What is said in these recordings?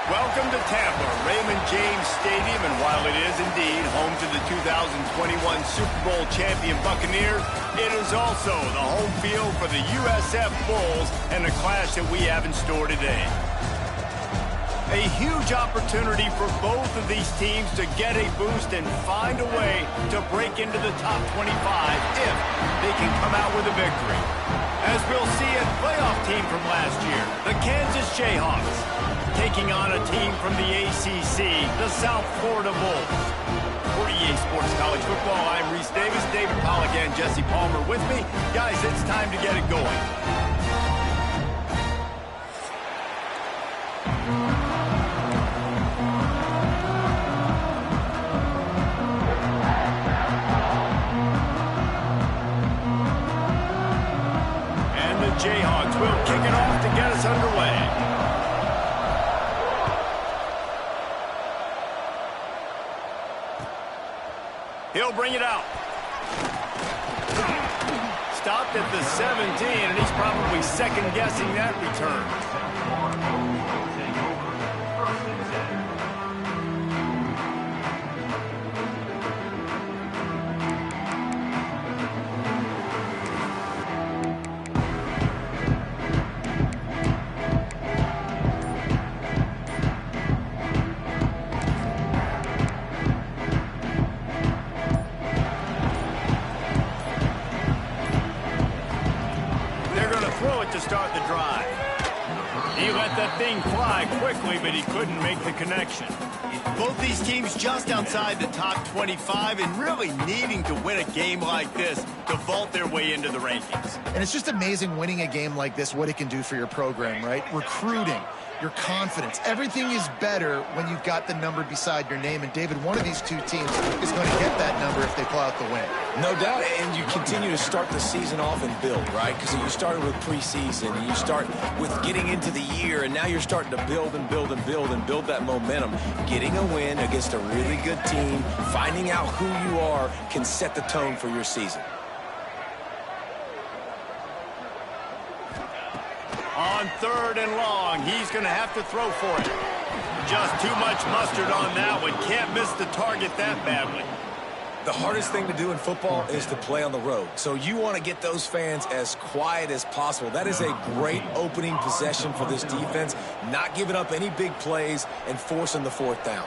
Welcome to Tampa, Raymond James Stadium, and while it is indeed home to the 2021 Super Bowl champion Buccaneers, it is also the home field for the USF Bulls and the clash that we have in store today. A huge opportunity for both of these teams to get a boost and find a way to break into the top 25 if they can come out with a victory. As we'll see a playoff team from last year, the Kansas Jayhawks, taking on a team from the ACC, the South Florida Bulls. For EA Sports College Football, I'm Reese Davis, David Pollack, and Jesse Palmer with me. Guys, it's time to get it going. And the Jayhawks will kick it off to get us underway. He'll bring it out. Stopped at the 17, and he's probably second-guessing that return. To start the drive. He let that thing fly quickly, but he couldn't make the connection. Both these teams just outside the top 25 and really needing to win a game like this to vault their way into the rankings. And it's just amazing winning a game like this, what it can do for your program, right? Recruiting, your confidence, everything is better when you've got the number beside your name. And David, one of these two teams is going to get that number if they pull out the win. No doubt, and you continue to start the season off and build, right? Because you started with preseason, and you start with getting into the year, and now you're starting to build and build and build and build that momentum. Getting a win against a really good team, finding out who you are, can set the tone for your season. On 3rd and long, he's going to have to throw for it. Just too much mustard on that one. Can't miss the target that badly. The hardest thing to do in football is to play on the road. So you want to get those fans as quiet as possible. That is a great opening possession for this defense, not giving up any big plays and forcing the 4th down.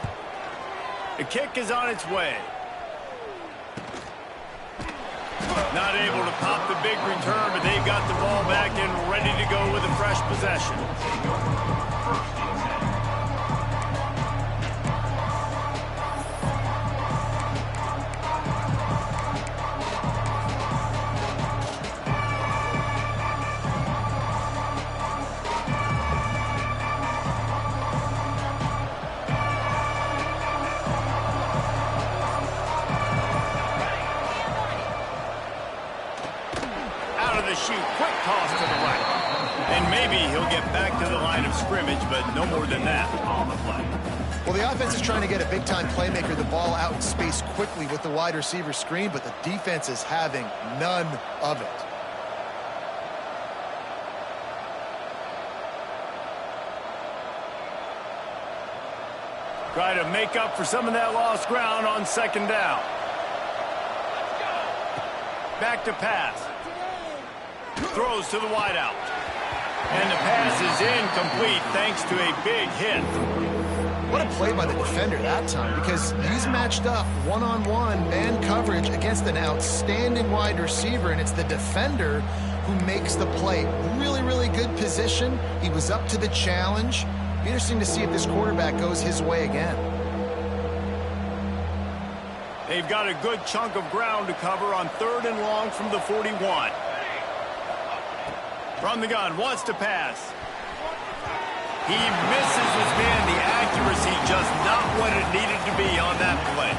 The kick is on its way. Not able to pop the big return, but they've got the ball back and ready to go with a fresh possession. Shoot, quick toss to the right. And maybe he'll get back to the line of scrimmage, but no more than that on the play. Well, the offense is trying to get a big-time playmaker the ball out in space quickly with the wide receiver screen, but the defense is having none of it. Try to make up for some of that lost ground on 2nd down. Back to pass. Throws to the wideout. And the pass is incomplete thanks to a big hit. What a play by the defender that time, because he's matched up one-on-one man coverage against an outstanding wide receiver, and it's the defender who makes the play. Really, really good position. He was up to the challenge. Be interesting to see if this quarterback goes his way again. They've got a good chunk of ground to cover on 3rd and long from the 41. From the gun, wants to pass. He misses his man. The accuracy just not what it needed to be on that play.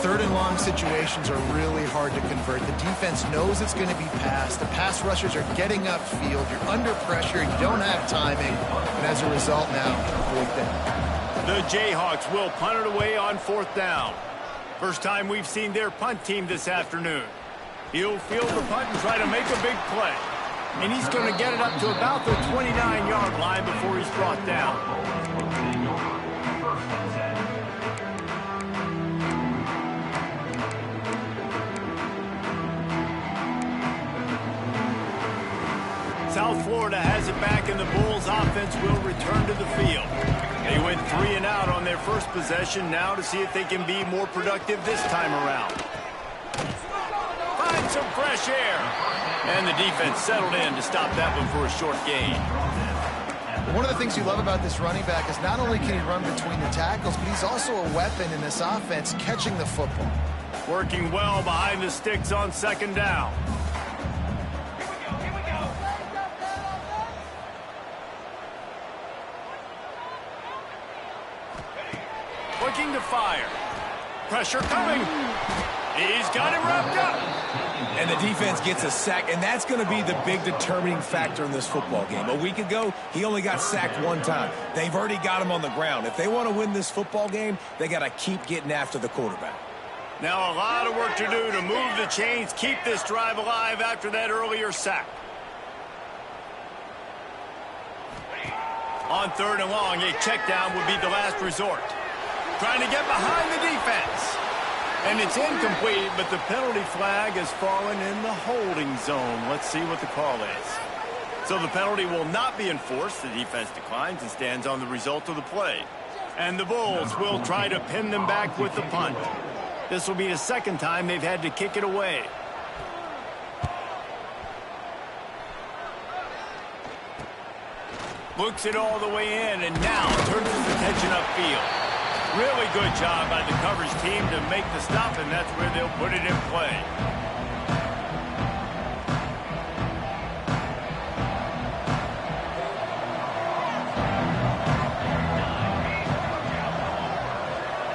3rd and long situations are really hard to convert. The defense knows it's going to be passed. The pass rushers are getting upfield. You're under pressure. You don't have timing. And as a result now, 4th down. The Jayhawks will punt it away on 4th down. First time we've seen their punt team this afternoon. He'll field the punt and try to make a big play. And he's going to get it up to about the 29-yard line before he's brought down. Florida has it back, and the Bulls offense will return to the field. They went 3 and out on their first possession, now to see if they can be more productive this time around. Find some fresh air. And the defense settled in to stop that one for a short gain. One of the things you love about this running back is not only can he run between the tackles, but he's also a weapon in this offense catching the football. Working well behind the sticks on second down. Looking to fire. Pressure coming. He's got it wrapped up. And the defense gets a sack, and that's going to be the big determining factor in this football game. A week ago, he only got sacked 1 time. They've already got him on the ground. If they want to win this football game, they got to keep getting after the quarterback. Now a lot of work to do to move the chains, keep this drive alive after that earlier sack. On 3rd and long, a check down would be the last resort. Trying to get behind the defense. And it's incomplete, but the penalty flag has fallen in the holding zone. Let's see what the call is. So the penalty will not be enforced. The defense declines and stands on the result of the play. And the Bulls will try to pin them back with the punt. This will be the second time they've had to kick it away. Looks it all the way in, and now turns his attention upfield. Really good job by the coverage team to make the stop, and that's where they'll put it in play.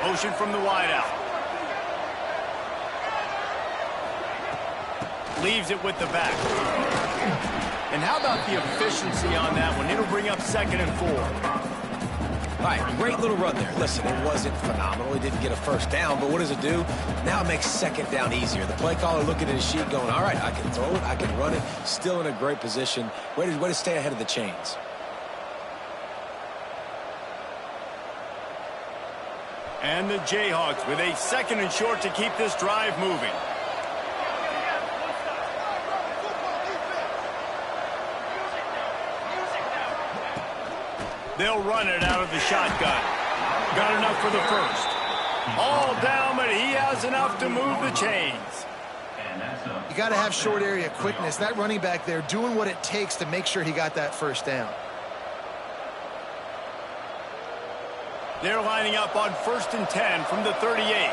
Motion from the wideout. Leaves it with the back. And how about the efficiency on that one? It'll bring up 2nd and 4. All right, great little run there. Listen, it wasn't phenomenal. He didn't get a first down, but what does it do? Now it makes 2nd down easier. The play caller looking at his sheet going, all right, I can throw it, I can run it. Still in a great position. Way to stay ahead of the chains. And the Jayhawks with a 2nd and short to keep this drive moving. They'll run it out of the shotgun. Got enough for the first. All down, but he has enough to move the chains. You got to have short area quickness. That running back there doing what it takes to make sure he got that first down. They're lining up on 1st and 10 from the 38.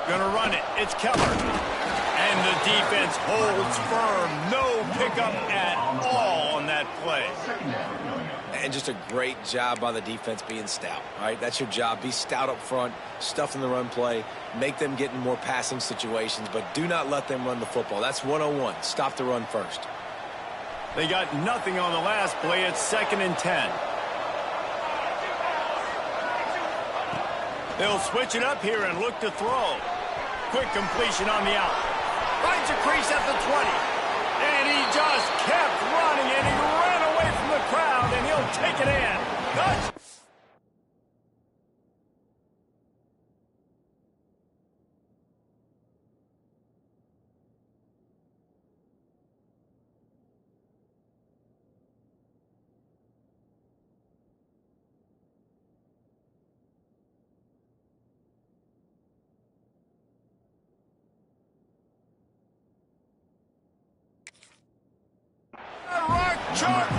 Gonna run it. It's Keller. And the defense holds firm. No pickup at all on that play. And just a great job by the defense being stout, right? That's your job. Be stout up front, stuff in the run play, make them get in more passing situations, but do not let them run the football. That's 101. Stop the run first. They got nothing on the last play. It's 2nd and 10. They'll switch it up here and look to throw. Quick completion on the out. Finds a crease at the 20. And he just kept running, and he ran away from the crowd, and he'll take it in. Touch.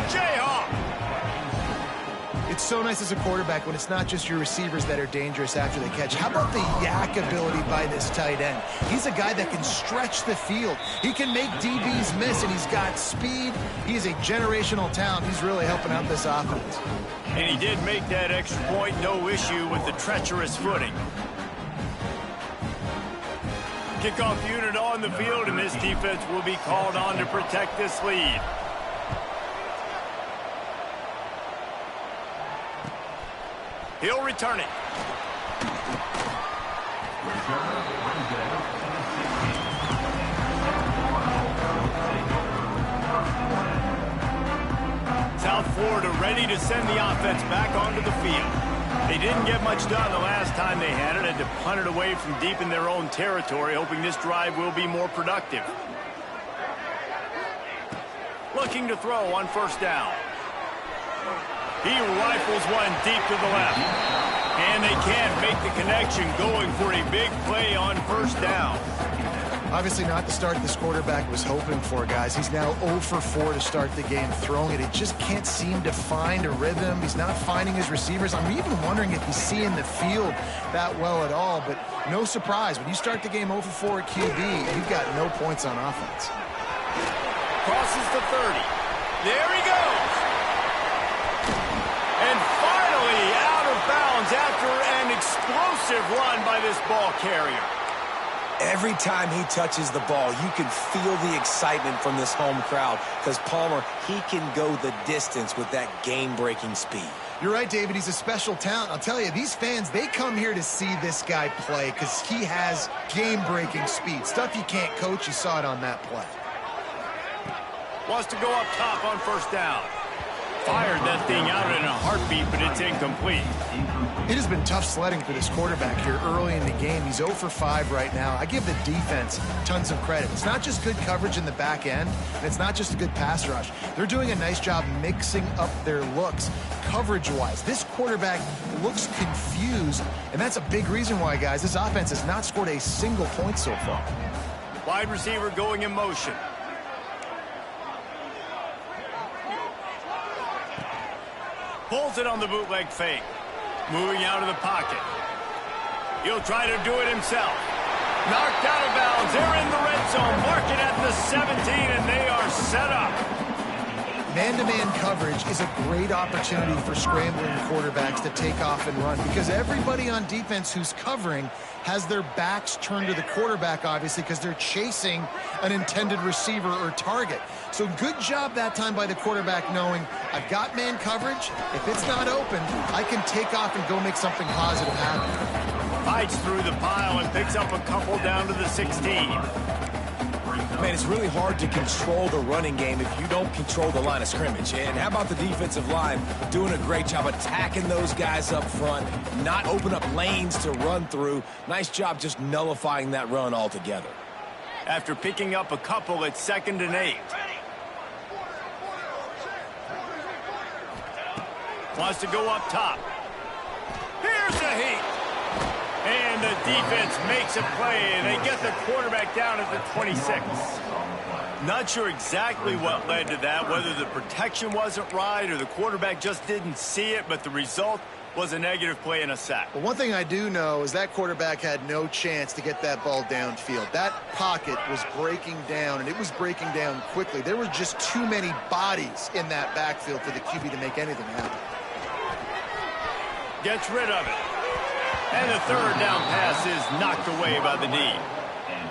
Jayhawk. It's so nice as a quarterback when it's not just your receivers that are dangerous after the catch. How about the yak ability by this tight end? He's a guy that can stretch the field. He can make DBs miss, and he's got speed. He's a generational talent. He's really helping out this offense. And he did make that extra point, no issue with the treacherous footing. Kickoff unit on the field, and this defense will be called on to protect this lead. He'll return it. South Florida ready to send the offense back onto the field. They didn't get much done the last time they had it. Had to punt it away from deep in their own territory, hoping this drive will be more productive. looking to throw on first down. He rifles one deep to the left. And they can't make the connection, going for a big play on first down. Obviously not the start this quarterback was hoping for, guys. He's now 0 for 4 to start the game throwing it. He just can't seem to find a rhythm. He's not finding his receivers. I'm even wondering if he's seeing the field that well at all, but no surprise. When you start the game 0 for 4 at QB, you've got no points on offense. Crosses the 30. There he goes. And finally out of bounds after an explosive run by this ball carrier. Every time he touches the ball, you can feel the excitement from this home crowd because Palmer, he can go the distance with that game-breaking speed. You're right, David. He's a special talent. I'll tell you, these fans, they come here to see this guy play because he has game-breaking speed. Stuff you can't coach. You saw it on that play. Wants to go up top on first down. Fired that thing out in a heartbeat, but it's incomplete. It has been tough sledding for this quarterback here early in the game. He's 0 for 5 right now. I give the defense tons of credit. It's not just good coverage in the back end, and it's not just a good pass rush. They're doing a nice job mixing up their looks coverage-wise. This quarterback looks confused, and that's a big reason why, guys, this offense has not scored a single point so far. Wide receiver going in motion. Pulls it on the bootleg fake. Moving out of the pocket. He'll try to do it himself. Knocked out of bounds. They're in the red zone. Mark it at the 17, and they are set up. Man-to-man coverage is a great opportunity for scrambling quarterbacks to take off and run because everybody on defense who's covering has their backs turned to the quarterback, obviously, because they're chasing an intended receiver or target. So good job that time by the quarterback knowing I've got man coverage. If it's not open, I can take off and go make something positive happen. Fights through the pile and picks up a couple down to the 16. Man, it's really hard to control the running game if you don't control the line of scrimmage. And how about the defensive line doing a great job attacking those guys up front, not open up lanes to run through. Nice job just nullifying that run altogether. After picking up a couple, it's 2nd and 8. Wants to go up top. Here's a heat. And the defense makes a play, and they get the quarterback down at the 26. Not sure exactly what led to that, whether the protection wasn't right or the quarterback just didn't see it, but the result was a negative play and a sack. Well, one thing I do know is that quarterback had no chance to get that ball downfield. That pocket was breaking down, and it was breaking down quickly. There were just too many bodies in that backfield for the QB to make anything happen. Gets rid of it. And the 3rd down pass is knocked away by the D.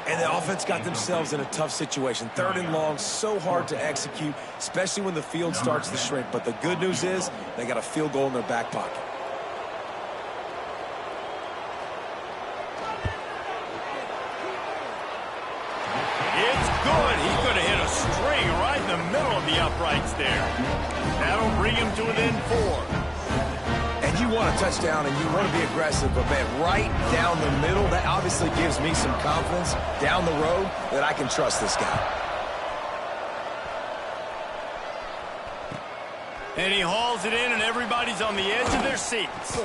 And the offense got themselves in a tough situation. 3rd and long, so hard to execute, especially when the field starts to shrink. But the good news is they got a field goal in their back pocket. It's good. He could have hit a string right in the middle of the uprights there. That'll bring him to within 4. You want a touchdown and you want to be aggressive, but man, right down the middle, that obviously gives me some confidence down the road that I can trust this guy. And he hauls it in, and everybody's on the edge of their seats.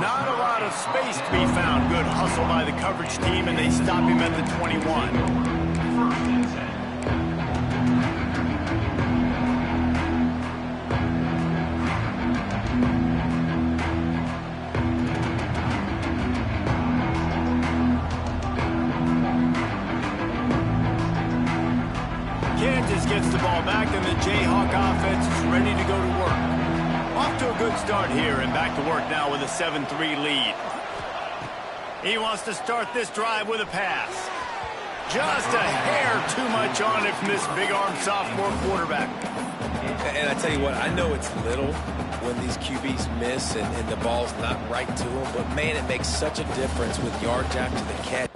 Not a lot of space to be found. Good hustle by the coverage team, and they stop him at the 21. Gets the ball back, and the Jayhawk offense is ready to go to work. Off to a good start here, and back to work now with a 7-3 lead. He wants to start this drive with a pass. Just a hair too much on it from this big-armed sophomore quarterback. And I tell you what, I know it's little when these QBs miss and the ball's not right to them, but man, it makes such a difference with yards after the catch.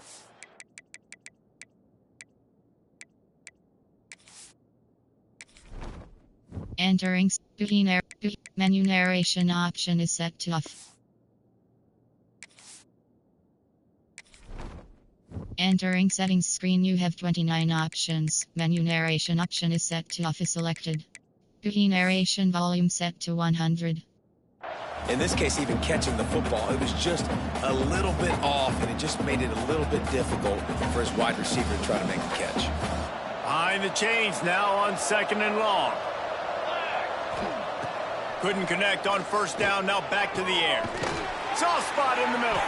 Entering menu narration option is set to off. Entering settings screen, you have 29 options. Menu narration option is set to off is selected. Boogie narration volume set to 100. In this case, even catching the football, it was just a little bit off, and it just made it a little bit difficult for his wide receiver to try to make the catch. Behind the chains now on 2nd and long. Couldn't connect on 1st down, now back to the air. Soft spot in the middle.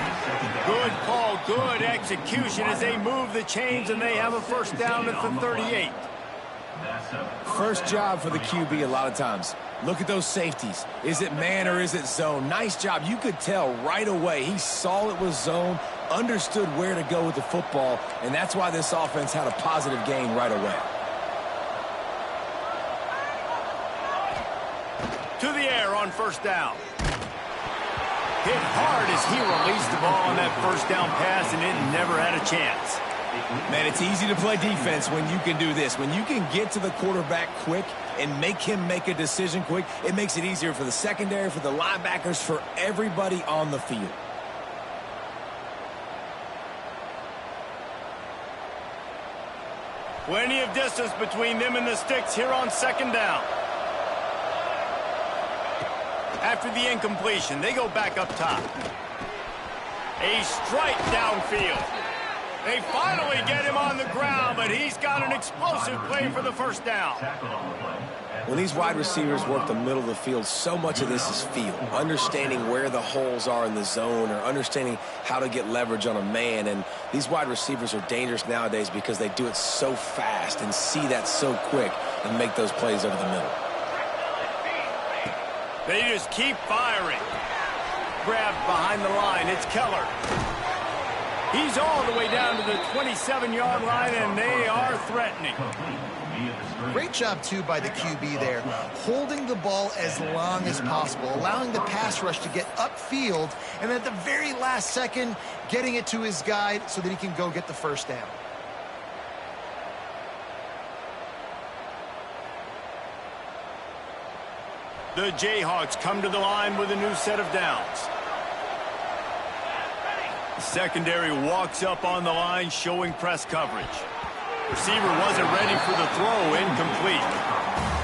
Good call, good execution as they move the chains, and they have a 1st down at the 38. First job for the QB a lot of times. Look at those safeties. Is it man or is it zone? Nice job. You could tell right away. He saw it was zone, understood where to go with the football, and that's why this offense had a positive gain right away. To the air on 1st down. Hit hard as he released the ball on that 1st down pass, and it never had a chance. Man, it's easy to play defense when you can do this. When you can get to the quarterback quick and make him make a decision quick, it makes it easier for the secondary, for the linebackers, for everybody on the field. Plenty of distance between them and the sticks here on 2nd down. After the incompletion, they go back up top. A strike downfield. They finally get him on the ground, but he's got an explosive play for the 1st down. When these wide receivers work the middle of the field, so much of this is feel. Understanding where the holes are in the zone, or understanding how to get leverage on a man. And these wide receivers are dangerous nowadays because they do it so fast and see that so quick and make those plays over the middle. They just keep firing. Grabbed behind the line. It's Keller. He's all the way down to the 27-yard line, and they are threatening. Great job, too, by the QB there, holding the ball as long as possible, allowing the pass rush to get upfield, and at the very last second, getting it to his guy so that he can go get the 1st down. The Jayhawks come to the line with a new set of downs. The secondary walks up on the line, showing press coverage. Receiver wasn't ready for the throw, incomplete.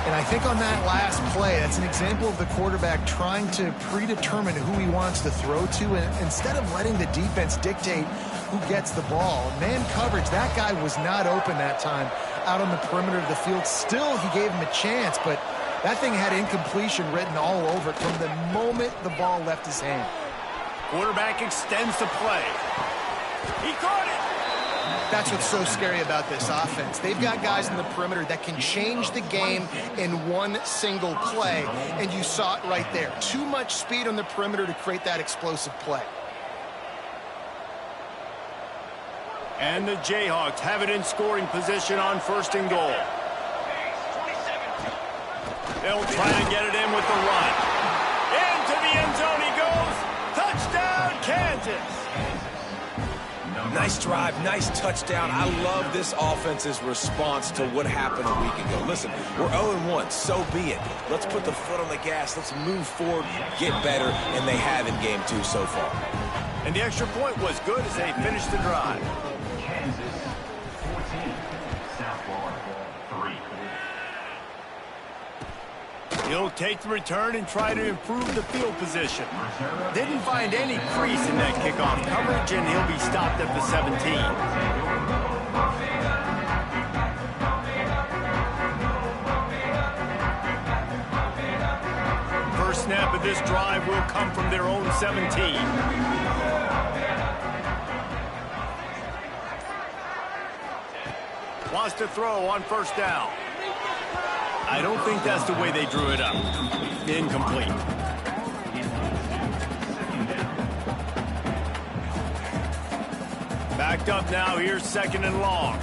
And I think on that last play, that's an example of the quarterback trying to predetermine who he wants to throw to, and instead of letting the defense dictate who gets the ball. Man coverage, that guy was not open that time out on the perimeter of the field. Still, he gave him a chance, but that thing had incompletion written all over it from the moment the ball left his hand. Quarterback extends the play. He caught it. That's what's so scary about this offense. They've got guys in the perimeter that can change the game in one single play, and you saw it right there. Too much speed on the perimeter to create that explosive play. And the Jayhawks have it in scoring position on 1st and goal. They'll try to get it in with the run. Into the end zone he goes. Touchdown, Kansas. Nice drive, nice touchdown. I love this offense's response to what happened a week ago. Listen, we're 0-1, so be it. Let's put the foot on the gas. Let's move forward, get better, and they have in game 2 so far. And the extra point was good as they finished the drive. Kansas 14, South Florida 3. He'll take the return and try to improve the field position. Didn't find any crease in that kickoff coverage, and he'll be stopped at the 17. First snap of this drive will come from their own 17. Wants to throw on 1st down. I don't think that's the way they drew it up. Incomplete. Backed up now. Here's 2nd and long.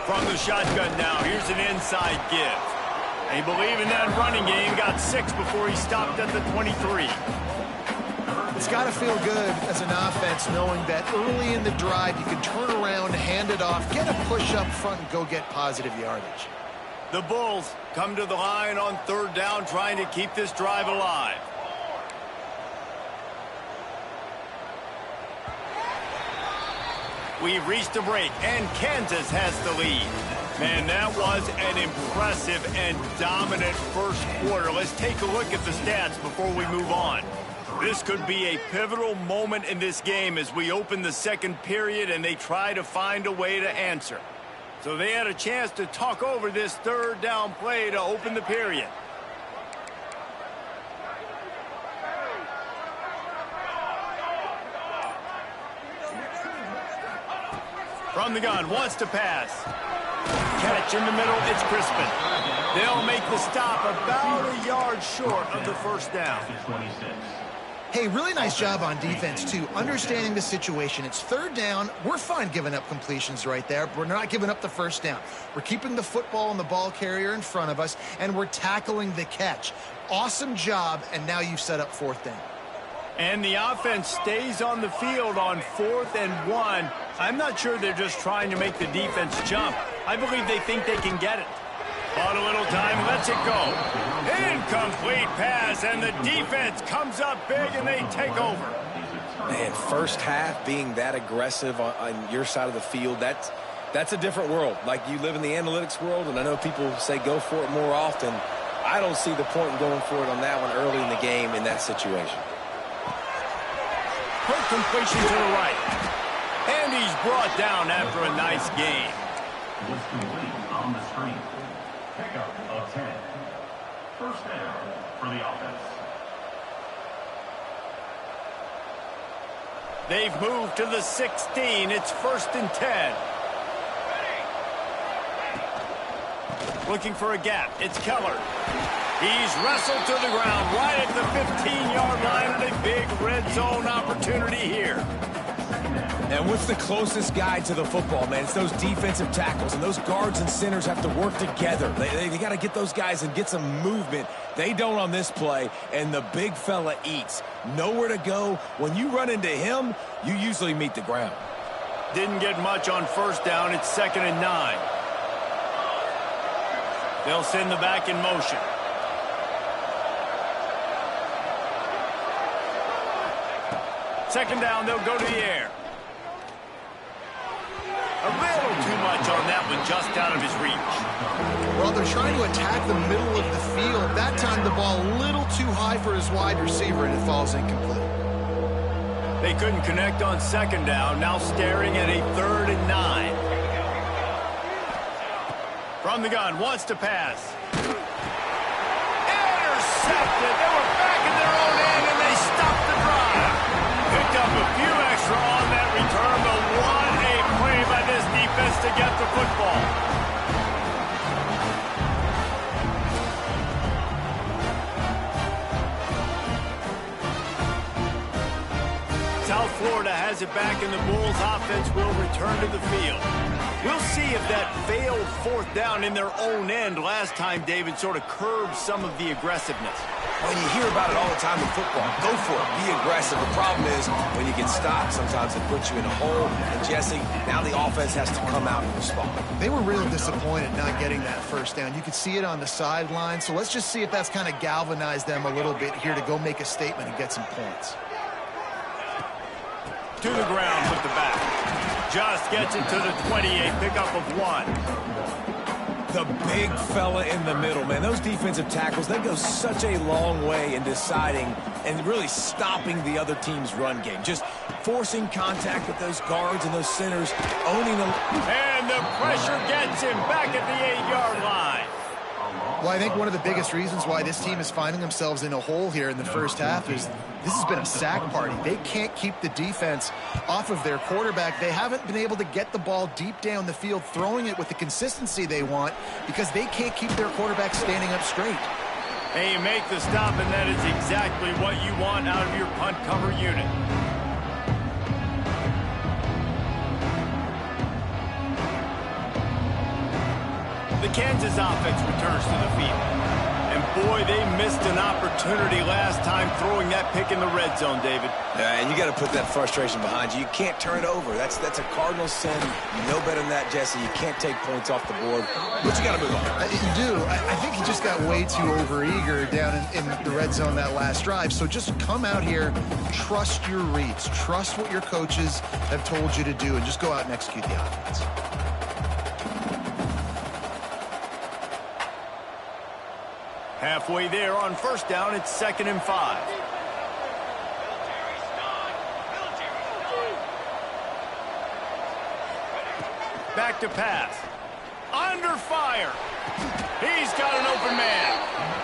From the shotgun now. Here's an inside give. They believe in that running game. Got 6 before he stopped at the 23. It's got to feel good as an offense knowing that early in the drive you can turn around, hand it off, get a push up front, and go get positive yardage. The Bulls come to the line on 3rd down, trying to keep this drive alive. we've reached a break, and Kansas has the lead. Man, that was an impressive and dominant first quarter. Let's take a look at the stats before we move on. This could be a pivotal moment in this game as we open the second period and they try to find a way to answer. So they had a chance to talk over this third down play to open the period. From the gun, wants to pass. Catch in the middle, it's Crispin. They'll make the stop about a yard short of the first down. Hey, really nice job on defense, too, understanding the situation. It's third down. We're fine giving up completions right there. We're not giving up the first down. We're keeping the football and the ball carrier in front of us, and we're tackling the catch. Awesome job, and now you've set up fourth down. And the offense stays on the field on 4th and 1. I'm not sure they're just trying to make the defense jump. I believe they think they can get it. Bought a little time, lets it go. Incomplete pass, and the defense comes up big, and they take over. Man, first half being that aggressive on your side of the field, that's a different world. Like, you live in the analytics world, and I know people say go for it more often. I don't see the point in going for it on that one early in the game in that situation. Quick completion to the right. And he's brought down after a nice game. Was complete on the screen. Pickup of 10. First down for the offense. They've moved to the 16. It's 1st and 10. Looking for a gap. It's Keller. He's wrestled to the ground right at the 15-yard line, and a big red zone opportunity here. And what's the closest guy to the football, man? It's those defensive tackles, and those guards and centers have to work together. They got to get those guys and get some movement. They don't on this play, and the big fella eats. Nowhere to go. When you run into him, you usually meet the ground. Didn't get much on first down. It's 2nd and 9. They'll send the back in motion. Second down, they'll go to the air. A little too much on that one, just out of his reach. Well, they're trying to attack the middle of the field. That time the ball a little too high for his wide receiver, and it falls incomplete. They couldn't connect on second down, now staring at a 3rd and 9. From the gun, wants to pass. Intercepted! They were back in their own end, and they stopped the drive. Picked up a few extra on that return, but what a play by this defense to get the football. South Florida has it back, and the Bulls offense will return to the field. We'll see if that failed 4th down in their own end last time, David, sort of curbed some of the aggressiveness. When you hear about it all the time in football, go for it, be aggressive. The problem is when you get stopped, sometimes it puts you in a hole. And Jesse, now the offense has to come out and respond. They were real disappointed not getting that first down. You could see it on the sideline. So let's just see if that's kind of galvanized them a little bit here to go make a statement and get some points. To the ground with the back. Just gets it to the 28, pickup of 1. The big fella in the middle, man. Those defensive tackles, they go such a long way in deciding and really stopping the other team's run game. Just forcing contact with those guards and those centers, owning them. And the pressure gets him back at the 8-yard line. Well, I think one of the biggest reasons why this team is finding themselves in a hole here in the first half is this has been a sack party. They can't keep the defense off of their quarterback. They haven't been able to get the ball deep down the field, throwing it with the consistency they want because they can't keep their quarterback standing up straight. Hey, you make the stop, and that is exactly what you want out of your punt cover unit. The Kansas offense returns to the field. And boy, they missed an opportunity last time throwing that pick in the red zone, David. And you got to put that frustration behind you. You can't turn it over. That's a cardinal sin. You know better than that, Jesse. You can't take points off the board, but you got to move on. You do. I think he just got way too overeager down in the red zone that last drive. So just come out here, trust your reads, trust what your coaches have told you to do, and just go out and execute the offense. Halfway there on first down, it's 2nd and 5. Back to pass. Under fire. He's got an open man.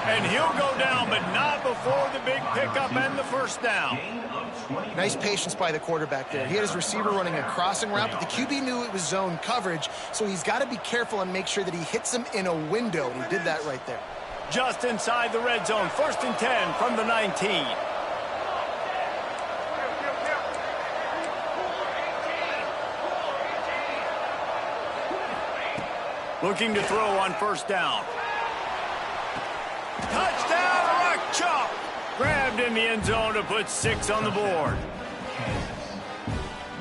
And he'll go down, but not before the big pickup and the first down. Nice patience by the quarterback there. He had his receiver running a crossing route, but the QB knew it was zone coverage, so he's got to be careful and make sure that he hits him in a window, and he did that right there. Just inside the red zone, 1st and 10 from the 19. Looking to throw on first down. Touchdown, Rock Chalk! Grabbed in the end zone to put 6 on the board.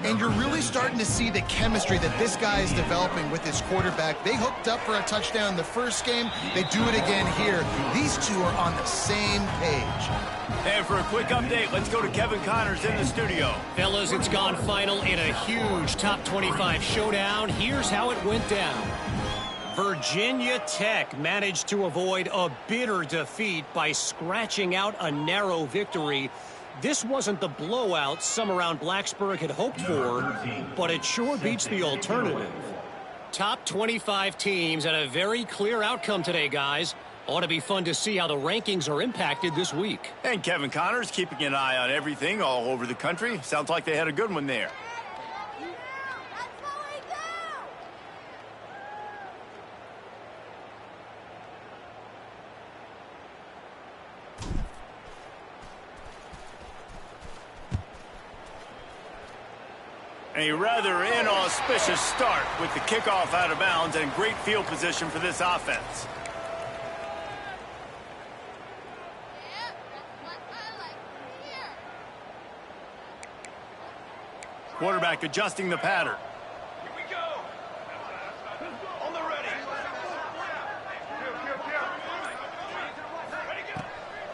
And you're really starting to see the chemistry that this guy is developing with his quarterback. They hooked up for a touchdown the first game. They do it again here. These two are on the same page. And for a quick update, let's go to Kevin Connors in the studio. Fellas, it's gone final in a huge top 25 showdown. Here's how it went down. Virginia Tech managed to avoid a bitter defeat by scratching out a narrow victory. This wasn't the blowout some around Blacksburg had hoped for, but it sure beats the alternative. Top 25 teams and a very clear outcome today, guys. Ought to be fun to see how the rankings are impacted this week. And Kevin Connors keeping an eye on everything all over the country. Sounds like they had a good one there. A rather inauspicious start with the kickoff out of bounds and great field position for this offense. Quarterback adjusting the pattern. Here we go. On the ready.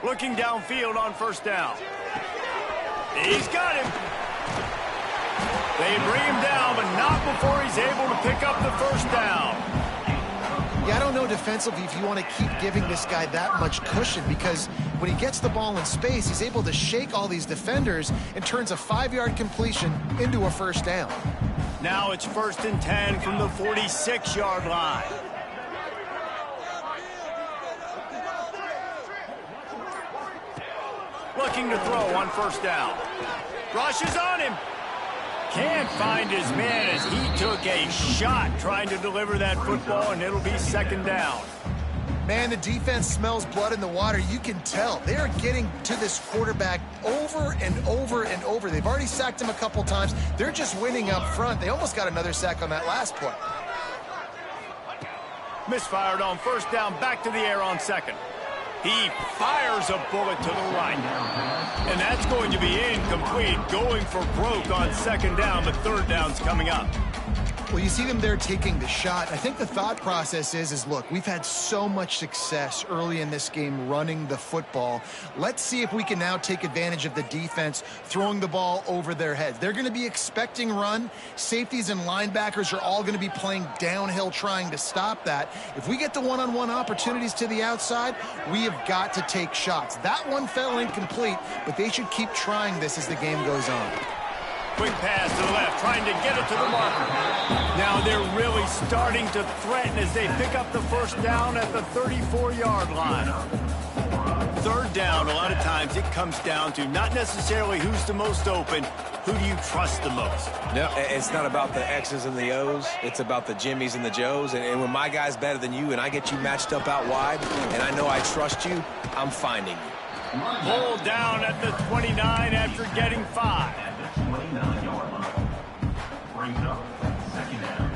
Looking downfield on first down. He's got him. They bring him down, but not before he's able to pick up the first down. Yeah, I don't know defensively if you want to keep giving this guy that much cushion, because when he gets the ball in space, he's able to shake all these defenders and turns a 5-yard completion into a first down. Now it's 1st and 10 from the 46-yard line. Looking to throw on first down. Rushes on him. Can't find his man as he took a shot trying to deliver that football, and it'll be 2nd down. Man, the defense smells blood in the water. You can tell. They are getting to this quarterback over and over and over. They've already sacked him a couple times. They're just winning up front. They almost got another sack on that last play. Misfired on first down, back to the air on 2nd. He fires a bullet to the right. And that's going to be incomplete, going for broke on 2nd down, but 3rd down's coming up. Well, you see them there taking the shot. I think the thought process is, look, we've had so much success early in this game running the football. Let's see if we can now take advantage of the defense throwing the ball over their heads. They're going to be expecting run. Safeties and linebackers are all going to be playing downhill trying to stop that. If we get the one-on-one opportunities to the outside, we have got to take shots. That one fell incomplete, but they should keep trying this as the game goes on. Quick pass to the left, trying to get it to the marker. Now they're really starting to threaten as they pick up the first down at the 34-yard line. 3rd down, a lot of times it comes down to not necessarily who's the most open, who do you trust the most? No, it's not about the X's and the O's. It's about the Jimmies and the Joes. And when my guy's better than you and I get you matched up out wide and I know I trust you, I'm finding you. Pulled down at the 29 after getting 5. 29-yard line. Brings up 2nd down.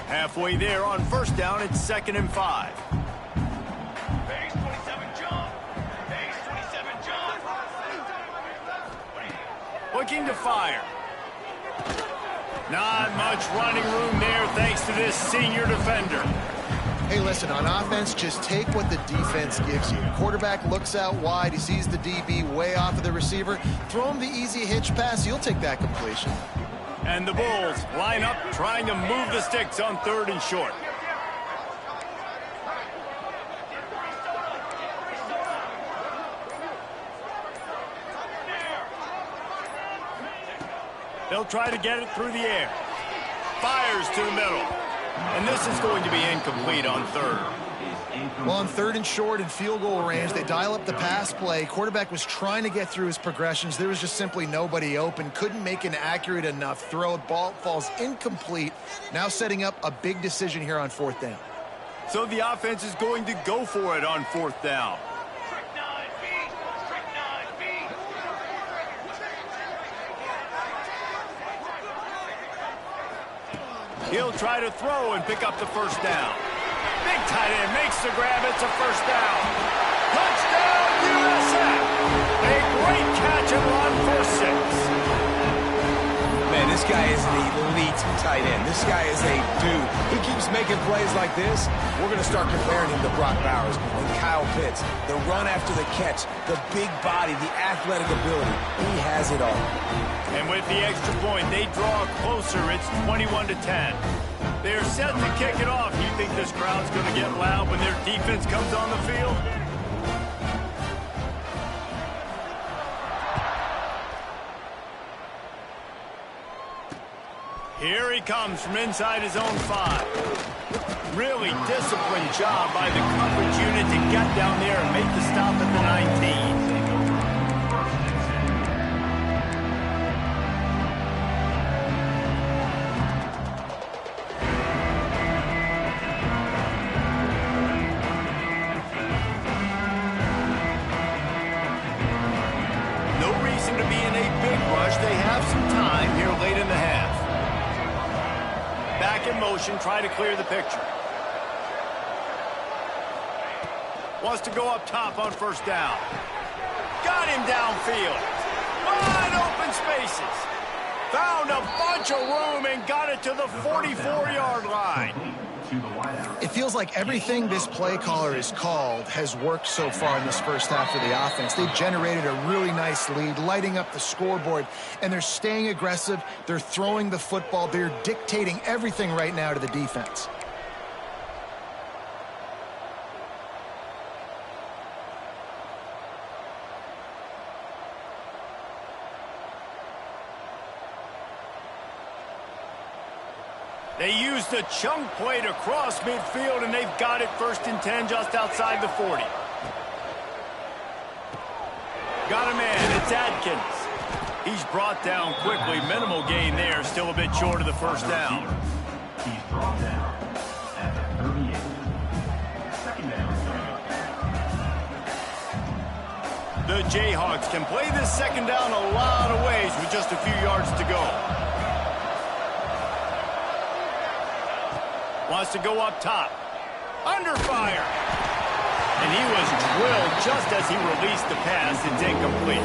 Halfway there on first down, it's 2nd and 5. Base 27 jump. Base 27 jump. Looking to fire. Not much running room there thanks to this senior defender. Hey, listen, on offense, just take what the defense gives you. Quarterback looks out wide. He sees the DB way off of the receiver. Throw him the easy hitch pass. You'll take that completion. And the Bulls line up trying to move the sticks on 3rd and short. They'll try to get it through the air. Fires to the middle. And this is going to be incomplete on 3rd. Well, on 3rd and short and field goal range, they dial up the pass play. Quarterback was trying to get through his progressions. There was just simply nobody open. Couldn't make an accurate enough throw. Ball falls incomplete. Now setting up a big decision here on 4th down. So the offense is going to go for it on 4th down. He'll try to throw and pick up the first down. Big tight end makes the grab. It's a first down. Touchdown, USF. A great catch and run for 6. Man, this guy is an elite tight end. This guy is a dude. He keeps making plays like this. We're going to start comparing him to Brock Bowers and Kyle Pitts. The run after the catch, the big body, the athletic ability. He has it all. And with the extra point, they draw closer. It's 21-10. They're set to kick it off. You think this crowd's going to get loud when their defense comes on the field? Here he comes from inside his own 5. Really disciplined job by the coverage unit to get down there and make the stop at the 19. They have some time here late in the half. Back in motion, try to clear the picture. Wants to go up top on first down. Got him downfield. Wide open spaces. Found a bunch of room and got it to the 44-yard line. It feels like everything this play caller has called has worked so far in this first half of the offense. They've generated a really nice lead, lighting up the scoreboard, and they're staying aggressive. They're throwing the football. They're dictating everything right now to the defense. They used a chunk play to cross midfield, and they've got it 1st and 10 just outside the 40. Got a man. It's Adkins. He's brought down quickly. Minimal gain there. Still a bit short of the first down. He's brought down at the 38. 2nd down. The Jayhawks can play this 2nd down a lot of ways with just a few yards to go. Wants to go up top. Under fire. And he was drilled just as he released the pass. It's incomplete.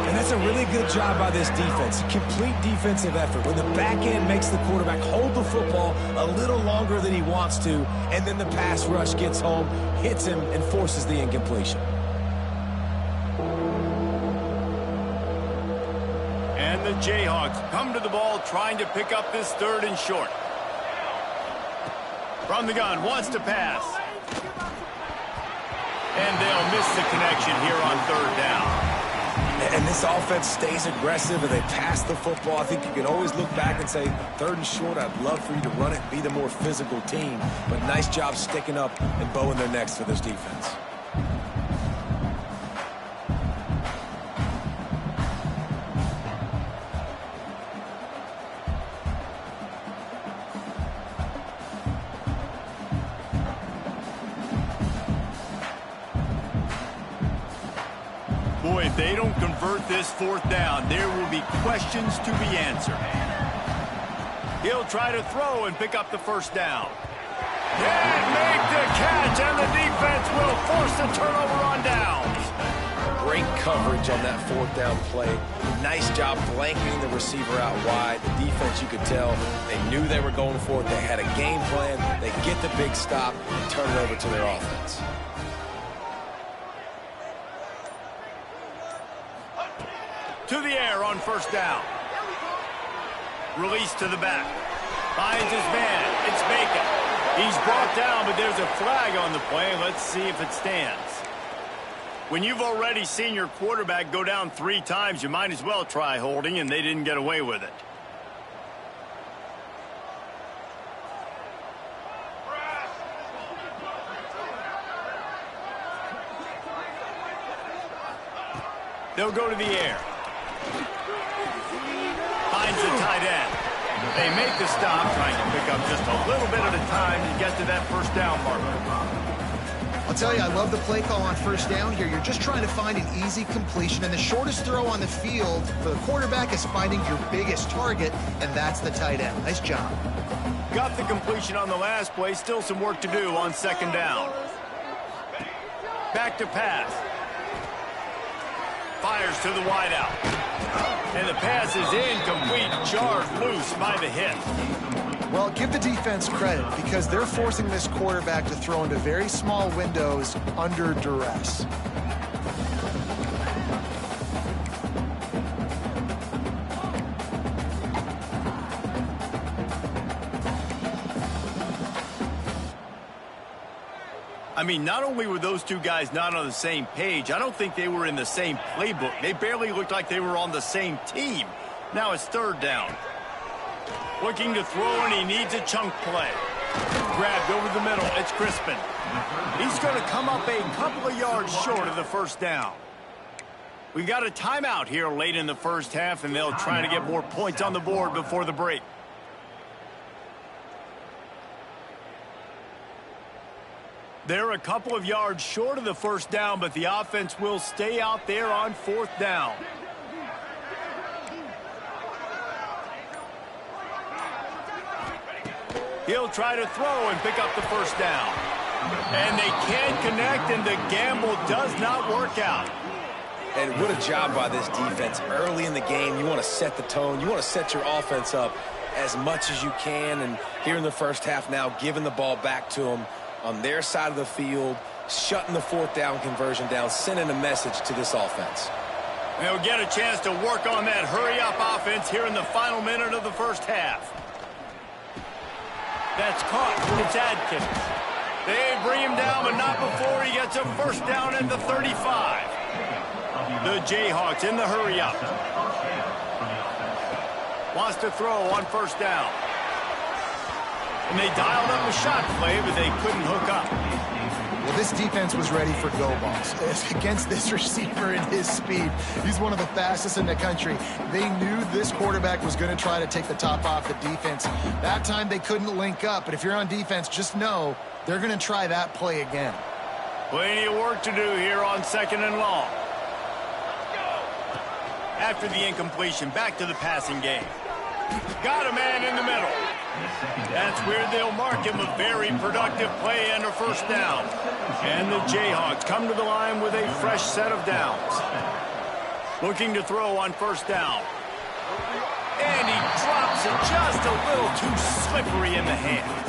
And that's a really good job by this defense. Complete defensive effort. When the back end makes the quarterback hold the football a little longer than he wants to, and then the pass rush gets home, hits him, and forces the incompletion. And the Jayhawks come to the ball trying to pick up this 3rd and short. From the gun, wants to pass. And they'll miss the connection here on 3rd down. And this offense stays aggressive and they pass the football. I think you can always look back and say, 3rd and short, I'd love for you to run it and be the more physical team. But nice job sticking up and bowing their necks for this defense. Boy, if they don't convert this 4th down, there will be questions to be answered. He'll try to throw and pick up the first down. Can't make the catch, and the defense will force the turnover on downs. Great coverage on that fourth down play. Nice job blanketing the receiver out wide. The defense, you could tell, they knew they were going for it. They had a game plan. They get the big stop and turn it over to their offense. To the air on first down. Release to the back. Finds his man. It's Bacon. He's brought down, but there's a flag on the play. Let's see if it stands. When you've already seen your quarterback go down 3 times, you might as well try holding, and they didn't get away with it. They'll go to the air. Finds the tight end. They make the stop, trying to pick up just a little bit at a time to get to that first down marker. I'll tell you, I love the play call on first down here. You're just trying to find an easy completion, and the shortest throw on the field for the quarterback is finding your biggest target, and that's the tight end. Nice job. Got the completion on the last play. Still some work to do on second down. Back to pass. Fires to the wideout. And the pass is incomplete. Jarred loose by the hit. Well, give the defense credit because they're forcing this quarterback to throw into very small windows under duress. I mean, not only were those two guys not on the same page, I don't think they were in the same playbook. They barely looked like they were on the same team. Now it's third down. Looking to throw, and he needs a chunk play. Grabbed over the middle. It's Crispin. He's going to come up a couple of yards short of the first down. We've got a timeout here late in the first half, and they'll try to get more points on the board before the break. They're a couple of yards short of the first down, but the offense will stay out there on fourth down. He'll try to throw and pick up the first down. And they can't connect, and the gamble does not work out. And what a job by this defense. Early in the game, you want to set the tone. You want to set your offense up as much as you can. And here in the first half now, giving the ball back to them on their side of the field, shutting the fourth down conversion down, sending a message to this offense. They'll get a chance to work on that hurry-up offense here in the final minute of the first half. That's caught. It's Adkins. They bring him down, but not before he gets a first down at the 35. The Jayhawks in the hurry-up. Wants to throw on first down. And they dialed up a shot play, but they couldn't hook up. Well, this defense was ready for go balls. Against this receiver and his speed, he's one of the fastest in the country. They knew this quarterback was going to try to take the top off the defense. That time they couldn't link up, but if you're on defense, just know they're going to try that play again. Plenty of work to do here on second and long. After the incompletion, back to the passing game. Got a man in the middle. That's where they'll mark him. A very productive play under first down. And the Jayhawks come to the line with a fresh set of downs. Looking to throw on first down. And he drops it just a little too slippery in the hands.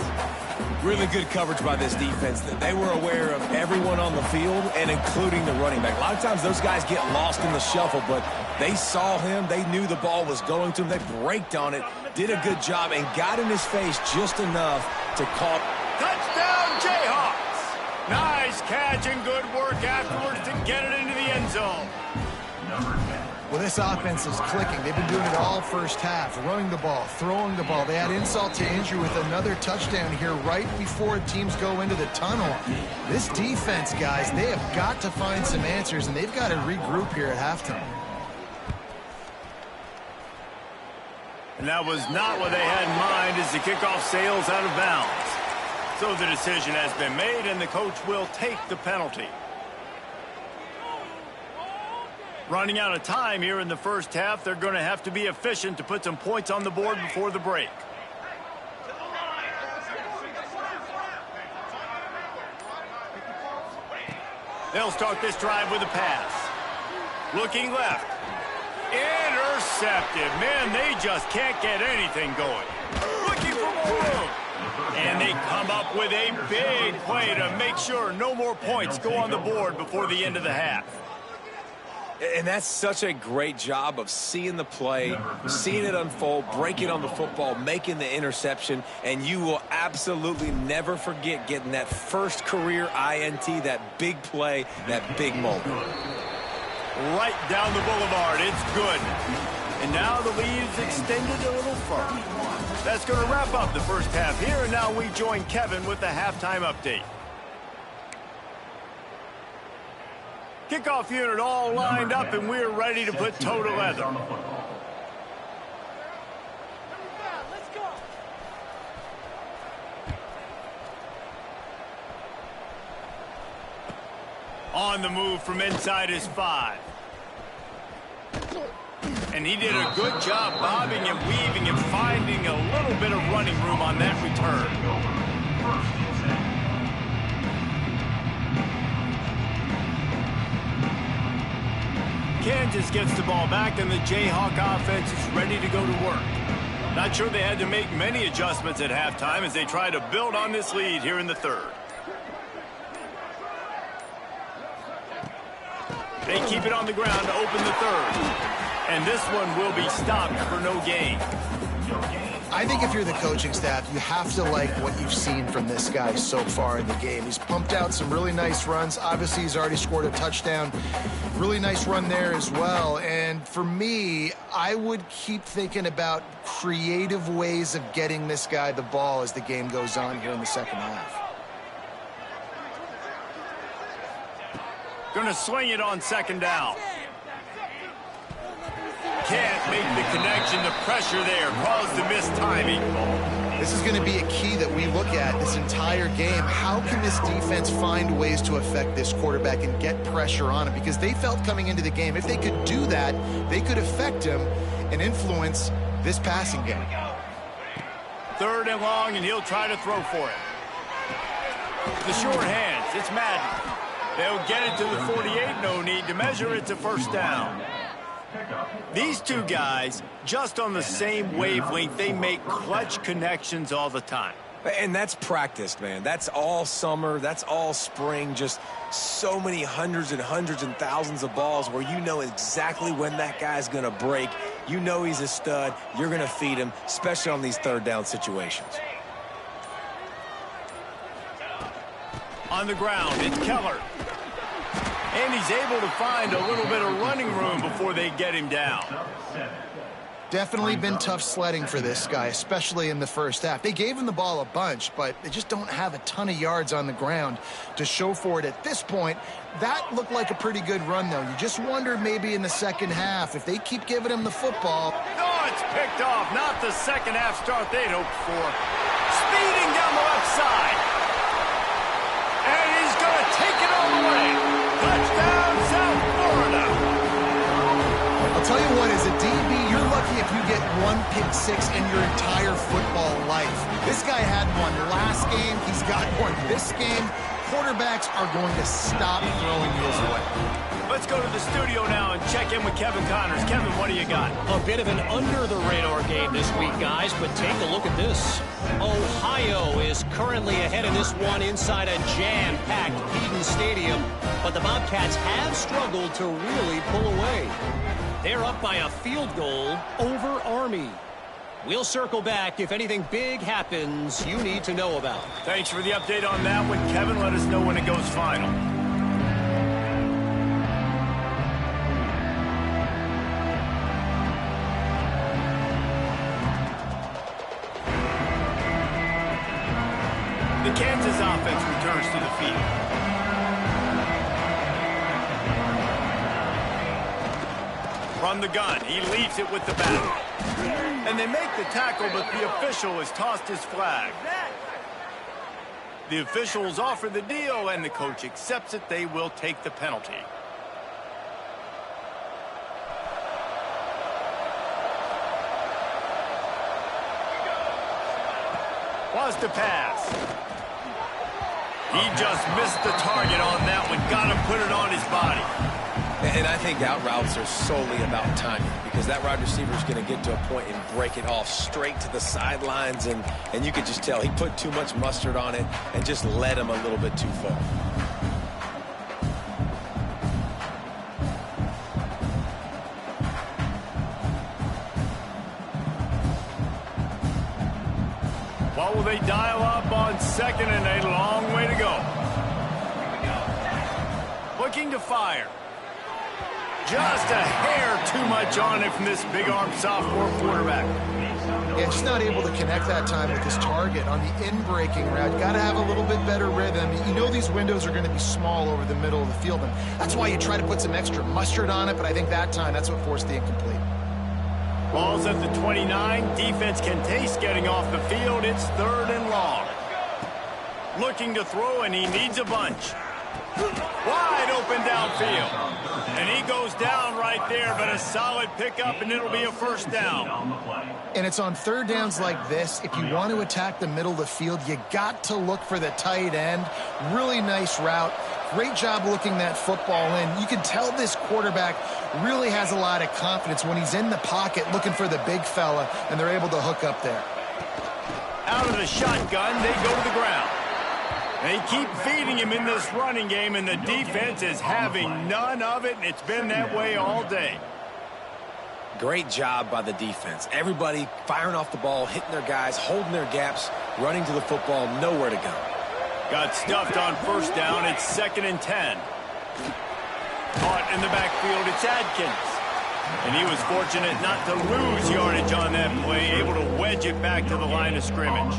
Really good coverage by this defense. They were aware of everyone on the field and including the running back. A lot of times those guys get lost in the shuffle, but they saw him. They knew the ball was going to him. They braked on it, did a good job, and got in his face just enough to call. Touchdown, Jayhawks! Nice catch and good work afterwards to get it into the end zone. Well, this offense is clicking. They've been doing it all first half, running the ball, throwing the ball. They had insult to injury with another touchdown here right before teams go into the tunnel. This defense, guys, they have got to find some answers, and they've got to regroup here at halftime. And that was not what they had in mind as the kickoff sails out of bounds. So the decision has been made, and the coach will take the penalty. Running out of time here in the first half, they're going to have to be efficient to put some points on the board before the break. They'll start this drive with a pass. Looking left. Intercepted. Man, they just can't get anything going. Looking for more room. And they come up with a big play to make sure no more points go on the board before the end of the half. And that's such a great job of seeing the play, seeing it unfold, breaking on the football, making the interception, and you will absolutely never forget getting that first career INT, that big play, that big moment. Right down the boulevard. It's good. And now the lead is extended a little further. That's going to wrap up the first half here, and now we join Kevin with the halftime update. Kickoff unit all lined up, and we're ready to put toe to leather. On the move from inside his 5. And he did a good job bobbing and weaving and finding a little bit of running room on that return. Kansas gets the ball back, and the Jayhawk offense is ready to go to work. Not sure they had to make many adjustments at halftime as they try to build on this lead here in the third. They keep it on the ground to open the third. And this one will be stopped for no gain. I think if you're the coaching staff, you have to like what you've seen from this guy so far in the game. He's pumped out some really nice runs. Obviously, he's already scored a touchdown. Really nice run there as well. And for me, I would keep thinking about creative ways of getting this guy the ball as the game goes on here in the second half. Going to swing it on second down. Can't make the connection. The pressure there caused the mistiming. This is going to be a key that we look at this entire game. How can this defense find ways to affect this quarterback and get pressure on him? Because they felt coming into the game, if they could do that, they could affect him and influence this passing game. Third and long, and he'll try to throw for it. The short hands. It's Madden. They'll get it to the 48. No need to measure. It's a first down. These two guys, just on the same wavelength, they make clutch connections all the time. And that's practiced, man. That's all summer. That's all spring. Just so many hundreds and thousands of balls where you know exactly when that guy's going to break. You know he's a stud. You're going to feed him, especially on these third down situations. On the ground, it's Keller. And he's able to find a little bit of running room before they get him down. Definitely been tough sledding for this guy, especially in the first half. They gave him the ball a bunch, but they just don't have a ton of yards on the ground to show for it at this point. That looked like a pretty good run, though. You just wonder maybe in the second half, if they keep giving him the football. Oh, it's picked off. Not the second half start they'd hoped for. Speeding down the left side. And he's going to take it all the way. Touchdown, South Florida. I'll tell you what, as a DB, you're lucky if you get one pick six in your entire football life. This guy had one last game. He's got one this game. Quarterbacks are going to stop throwing his way. Let's go to the studio now and check in with Kevin Connors. Kevin, what do you got? A bit of an under-the-radar game this week, guys, but take a look at this. Ohio is currently ahead in this one inside a jam-packed Eden Stadium, but the Bobcats have struggled to really pull away. They're up by a field goal over Army. We'll circle back if anything big happens you need to know about. Thanks for the update on that one, Kevin. Let us know when it goes final. The Kansas offense returns to the field. From the gun, he leaves it with the back. And they make the tackle, but the official has tossed his flag. The officials offer the deal, and the coach accepts it. They will take the penalty. Wants to pass. He just missed the target on that one. Got to put it on his body. And I think out routes are solely about timing, because that wide receiver is going to get to a point and break it off straight to the sidelines, and you could just tell he put too much mustard on it and just led him a little bit too far. What will they dial up on 2nd and 8? A long way to go. Looking to fire. Just a hair too much on it from this big-arm sophomore quarterback. Yeah, just not able to connect that time with his target on the in-breaking route. Got to have a little bit better rhythm. You know these windows are going to be small over the middle of the field, and that's why you try to put some extra mustard on it, but I think that time that's what forced the incomplete. Ball's at the 29. Defense can taste getting off the field. It's 3rd and long. Looking to throw, and he needs a bunch. Wide open downfield. And he goes down right there, but a solid pickup, and it'll be a 1st down. And it's on 3rd downs like this. If you want to attack the middle of the field, you got to look for the tight end. Really nice route. Great job looking that football in. You can tell this quarterback really has a lot of confidence when he's in the pocket looking for the big fella, and they're able to hook up there. Out of the shotgun, they go to the ground. They keep feeding him in this running game, and the defense is having none of it, and it's been that way all day. Great job by the defense. Everybody firing off the ball, hitting their guys, holding their gaps, running to the football, nowhere to go. Got stuffed on 1st down. It's 2nd and 10. Caught in the backfield. It's Adkins. And he was fortunate not to lose yardage on that play, able to wedge it back to the line of scrimmage.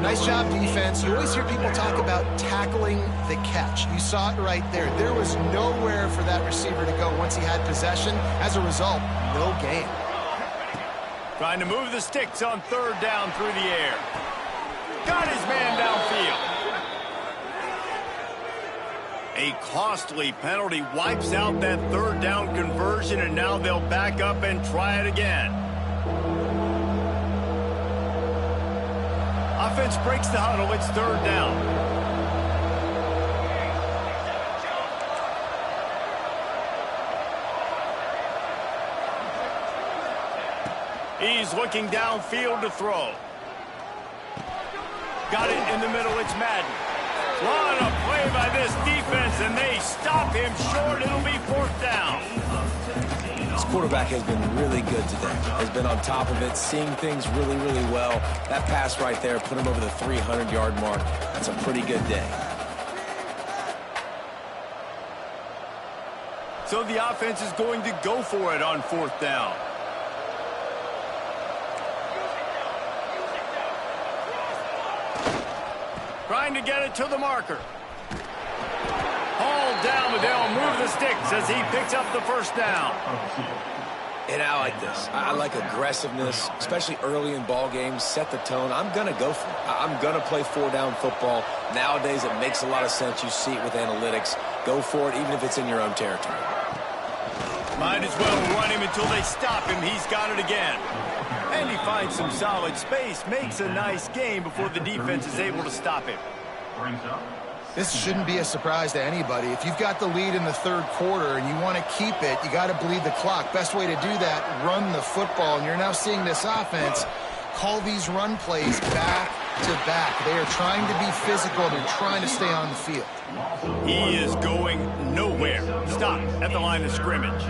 Nice job, defense. You always hear people talk about tackling the catch. You saw it right there. There was nowhere for that receiver to go once he had possession. As a result, no gain. Trying to move the sticks on 3rd down through the air. Got his man downfield. A costly penalty wipes out that 3rd down conversion, and now they'll back up and try it again. Offense breaks the huddle. It's 3rd down. He's looking downfield to throw. Got it in the middle. It's Madden. What a play by this defense, and they stop him short. It'll be 4th down. This quarterback has been really good today. Has been on top of it, seeing things really, really well. That pass right there put him over the 300-yard mark. That's a pretty good day. So the offense is going to go for it on 4th down. Trying to get it to the marker. Hauled down, but they'll move the sticks as he picks up the 1st down. And I like this. I like aggressiveness, especially early in ball games. Set the tone. I'm going to go for it. I'm going to play 4-down football. Nowadays, it makes a lot of sense. You see it with analytics. Go for it, even if it's in your own territory. Might as well run him until they stop him. He's got it again. And he finds some solid space, makes a nice game before the defense is able to stop him. This shouldn't be a surprise to anybody. If you've got the lead in the 3rd quarter and you want to keep it, you got to bleed the clock. Best way to do that, run the football. And you're now seeing this offense call these run plays back to back. They are trying to be physical. They're trying to stay on the field. He is going nowhere. Stop at the line of scrimmage.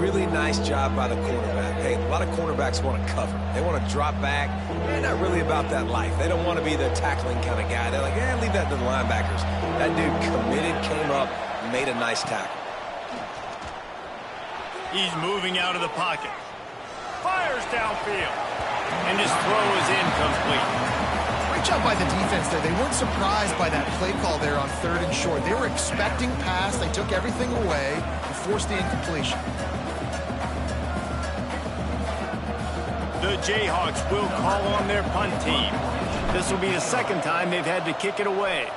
Really nice job by the quarterback. Hey, a lot of quarterbacks want to cover. They want to drop back. They're not really about that life. They don't want to be the tackling kind of guy. They're like, yeah, leave that to the linebackers. That dude committed, came up, and made a nice tackle. He's moving out of the pocket. Fires downfield. And his throw is incomplete. Great job by the defense there. They weren't surprised by that play call there on 3rd and short. They were expecting pass. They took everything away and forced the incompletion. The Jayhawks will call on their punt team. This will be the 2nd time they've had to kick it away.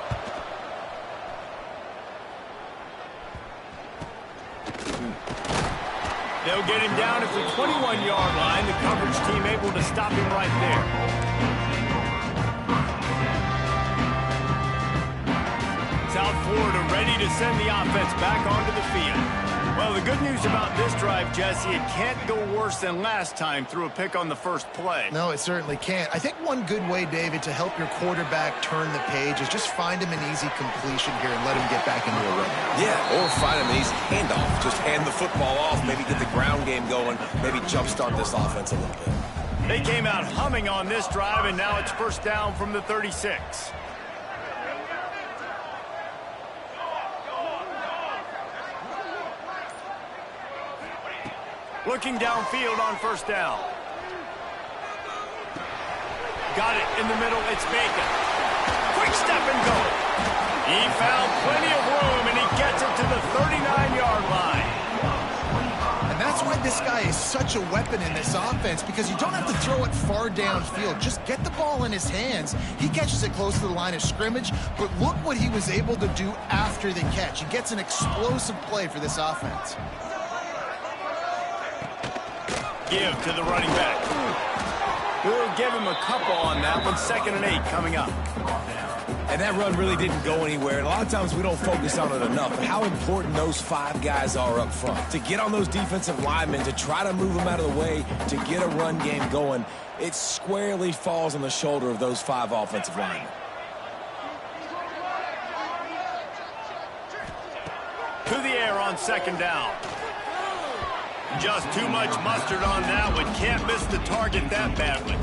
They'll get him down at the 21-yard line. The coverage team able to stop him right there. to send the offense back onto the field. Well, the good news about this drive, Jesse, it can't go worse than last time through a pick on the first play. No, it certainly can't. I think one good way, David, to help your quarterback turn the page is just find him an easy completion here and let him get back into a rhythm. Yeah, or find him an easy handoff. Just hand the football off, maybe get the ground game going, maybe jumpstart this offense a little bit. They came out humming on this drive, and now it's first down from the 36. Looking downfield on first down. Got it in the middle. It's Bacon. Quick step and go. He found plenty of room, and he gets it to the 39-yard line. And that's why this guy is such a weapon in this offense, because you don't have to throw it far downfield. Just get the ball in his hands. He catches it close to the line of scrimmage, but look what he was able to do after the catch. He gets an explosive play for this offense. Give to the running back. We'll give him a couple on that one. 2nd and 8 coming up. And that run really didn't go anywhere. And a lot of times we don't focus on it enough. But how important those 5 guys are up front. To get on those defensive linemen, to try to move them out of the way, to get a run game going, it squarely falls on the shoulder of those 5 offensive linemen. To the air on 2nd down. Just too much mustard on that one. Can't miss the target that badly.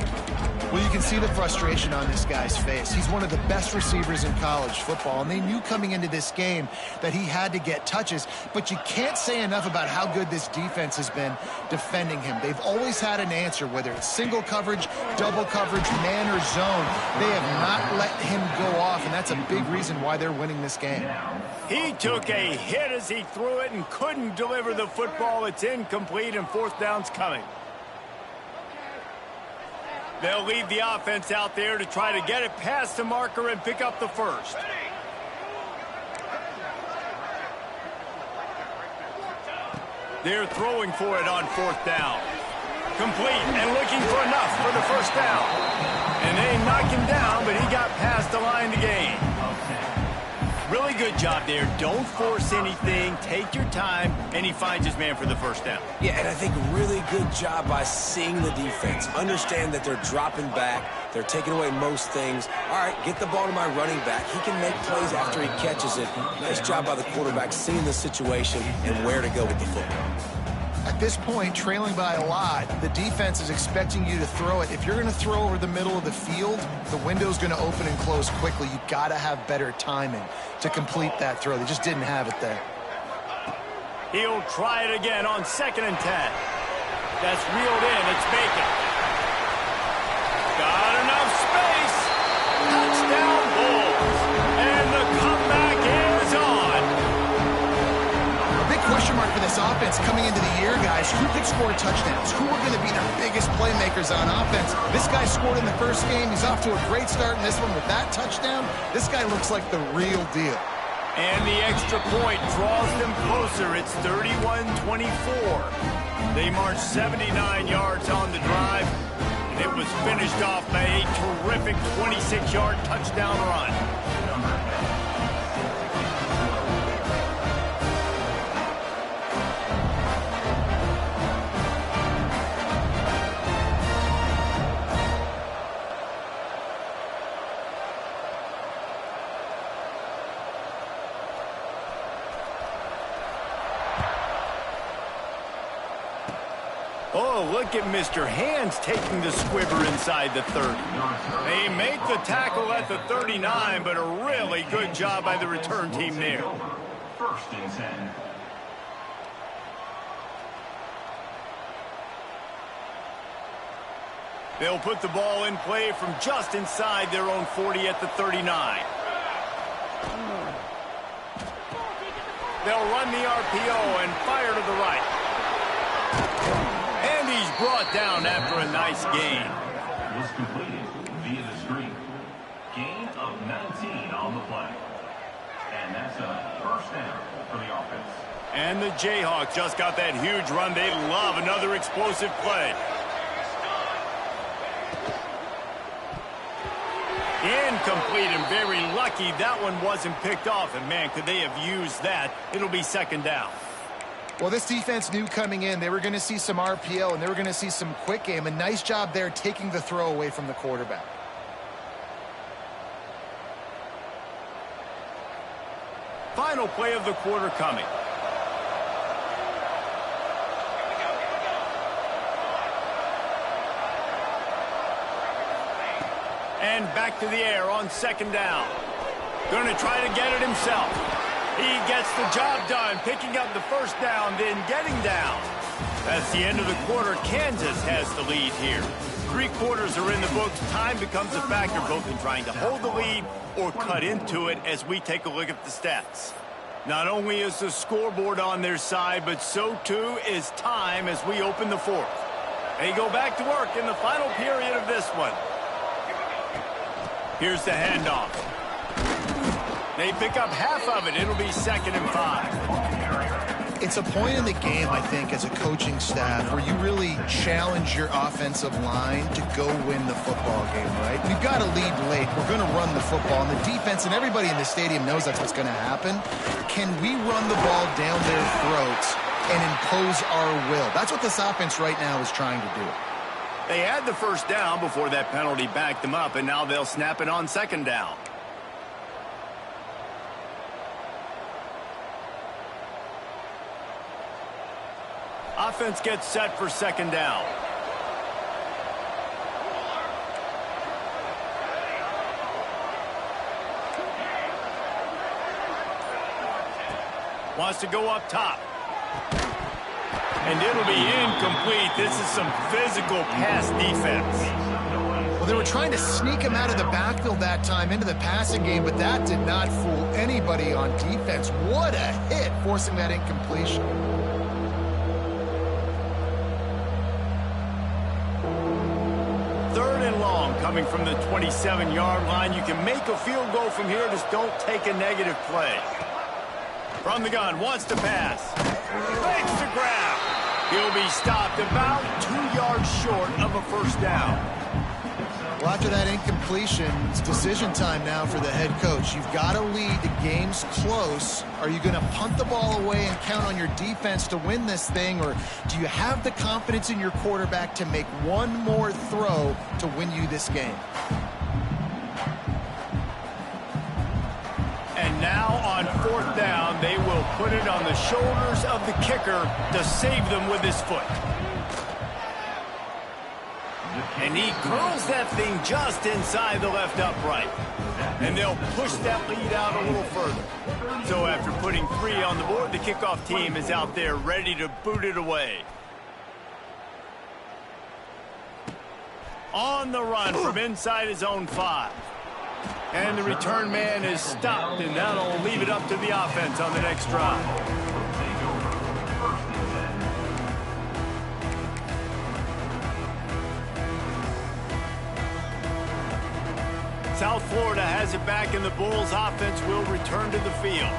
Well, you can see the frustration on this guy's face. He's one of the best receivers in college football, and they knew coming into this game that he had to get touches, but you can't say enough about how good this defense has been defending him. They've always had an answer, whether it's single coverage, double coverage, man or zone. They have not let him go off, and that's a big reason why they're winning this game. He took a hit as he threw it and couldn't deliver the football. It's incomplete, and 4th down's coming. They'll leave the offense out there to try to get it past the marker and pick up the first. They're throwing for it on 4th down. Complete and looking for enough for the first down. And they knock him down, but he got past the line to gain. Really good job there. Don't force anything. Take your time, and he finds his man for the first down. Yeah, and I think really good job by seeing the defense. Understand that they're dropping back. They're taking away most things. All right, get the ball to my running back. He can make plays after he catches it. Nice job by the quarterback seeing the situation and where to go with the football. At this point, trailing by a lot, the defense is expecting you to throw it. If you're going to throw over the middle of the field, the window's going to open and close quickly. You've got to have better timing to complete that throw. They just didn't have it there. He'll try it again on 2nd and 10. That's reeled in. It's Bacon. Got enough space. Touchdown Bulls. And the comeback is on. Question mark for this offense coming into the year, guys. Who could score touchdowns? Who are going to be their biggest playmakers on offense? This guy scored in the first game. He's off to a great start in this one with that touchdown. This guy looks like the real deal. And the extra point draws them closer. It's 31-24. They marched 79 yards on the drive, and it was finished off by a terrific 26-yard touchdown run. Oh, look at Mr. Hands taking the squibber inside the 30. They make the tackle at the 39, but a really good job by the return team there. 1st and 10. They'll put the ball in play from just inside their own 40 at the 39. They'll run the RPO and fire to the right. And he's brought down after a nice gain. Was completed via the screen. Gain of 19 on the play. And that's a first down for the offense. And the Jayhawks just got that huge run. They love another explosive play. In incomplete, and very lucky that one wasn't picked off. And, man, could they have used that? It'll be second down. Well, this defense knew coming in they were going to see some RPO and they were going to see some quick game. A nice job there taking the throw away from the quarterback. Final play of the quarter coming. And back to the air on second down. Going to try to get it himself. He gets the job done, picking up the first down, then getting down. That's the end of the quarter. Kansas has the lead here. 3 quarters are in the books. Time becomes a factor both in trying to hold the lead or cut into it as we take a look at the stats. Not only is the scoreboard on their side, but so too is time as we open the fourth. They go back to work in the final period of this one. Here's the handoff. They pick up half of it. It'll be 2nd and 5. It's a point in the game, I think, as a coaching staff where you really challenge your offensive line to go win the football game, right? We've got to lead late. We're going to run the football. And the defense and everybody in the stadium knows that's what's going to happen. Can we run the ball down their throats and impose our will? That's what this offense right now is trying to do. They had the first down before that penalty backed them up, and now they'll snap it on second down. Offense gets set for second down. Wants to go up top. And it'll be incomplete. This is some physical pass defense. Well, they were trying to sneak him out of the backfield that time into the passing game, but that did not fool anybody on defense. What a hit, forcing that incompletion. Third and long coming from the 27-yard line. You can make a field goal from here, just don't take a negative play. From the gun, wants to pass. Makes the grab. He'll be stopped about 2 yards short of a first down. Well, after that incompletion, it's decision time now for the head coach. You've got to lead. The game's close. Are you going to punt the ball away and count on your defense to win this thing, or do you have the confidence in your quarterback to make one more throw to win you this game? And now on fourth down, they will put it on the shoulders of the kicker to save them with his foot. And he curls that thing just inside the left upright. And they'll push that lead out a little further. So after putting 3 on the board, the kickoff team is out there ready to boot it away. On the run from inside his own 5. And the return man is stopped, and that'll leave it up to the offense on the next drive. South Florida has it back, and the Bulls offense will return to the field.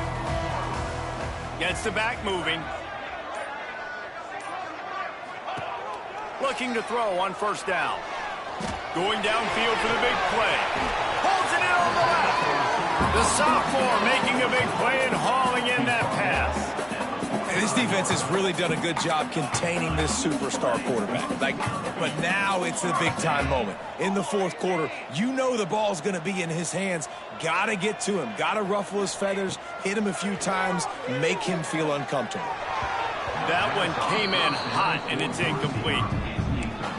Gets the back moving. Looking to throw on first down. Going downfield for the big play. Holds it in on the left. The sophomore making a big play and hauling in that pass. And this defense has really done a good job containing this superstar quarterback. But now it's the big-time moment. In the fourth quarter, you know the ball's going to be in his hands. Got to get to him. Got to ruffle his feathers, hit him a few times, make him feel uncomfortable. That one came in hot, and it's incomplete.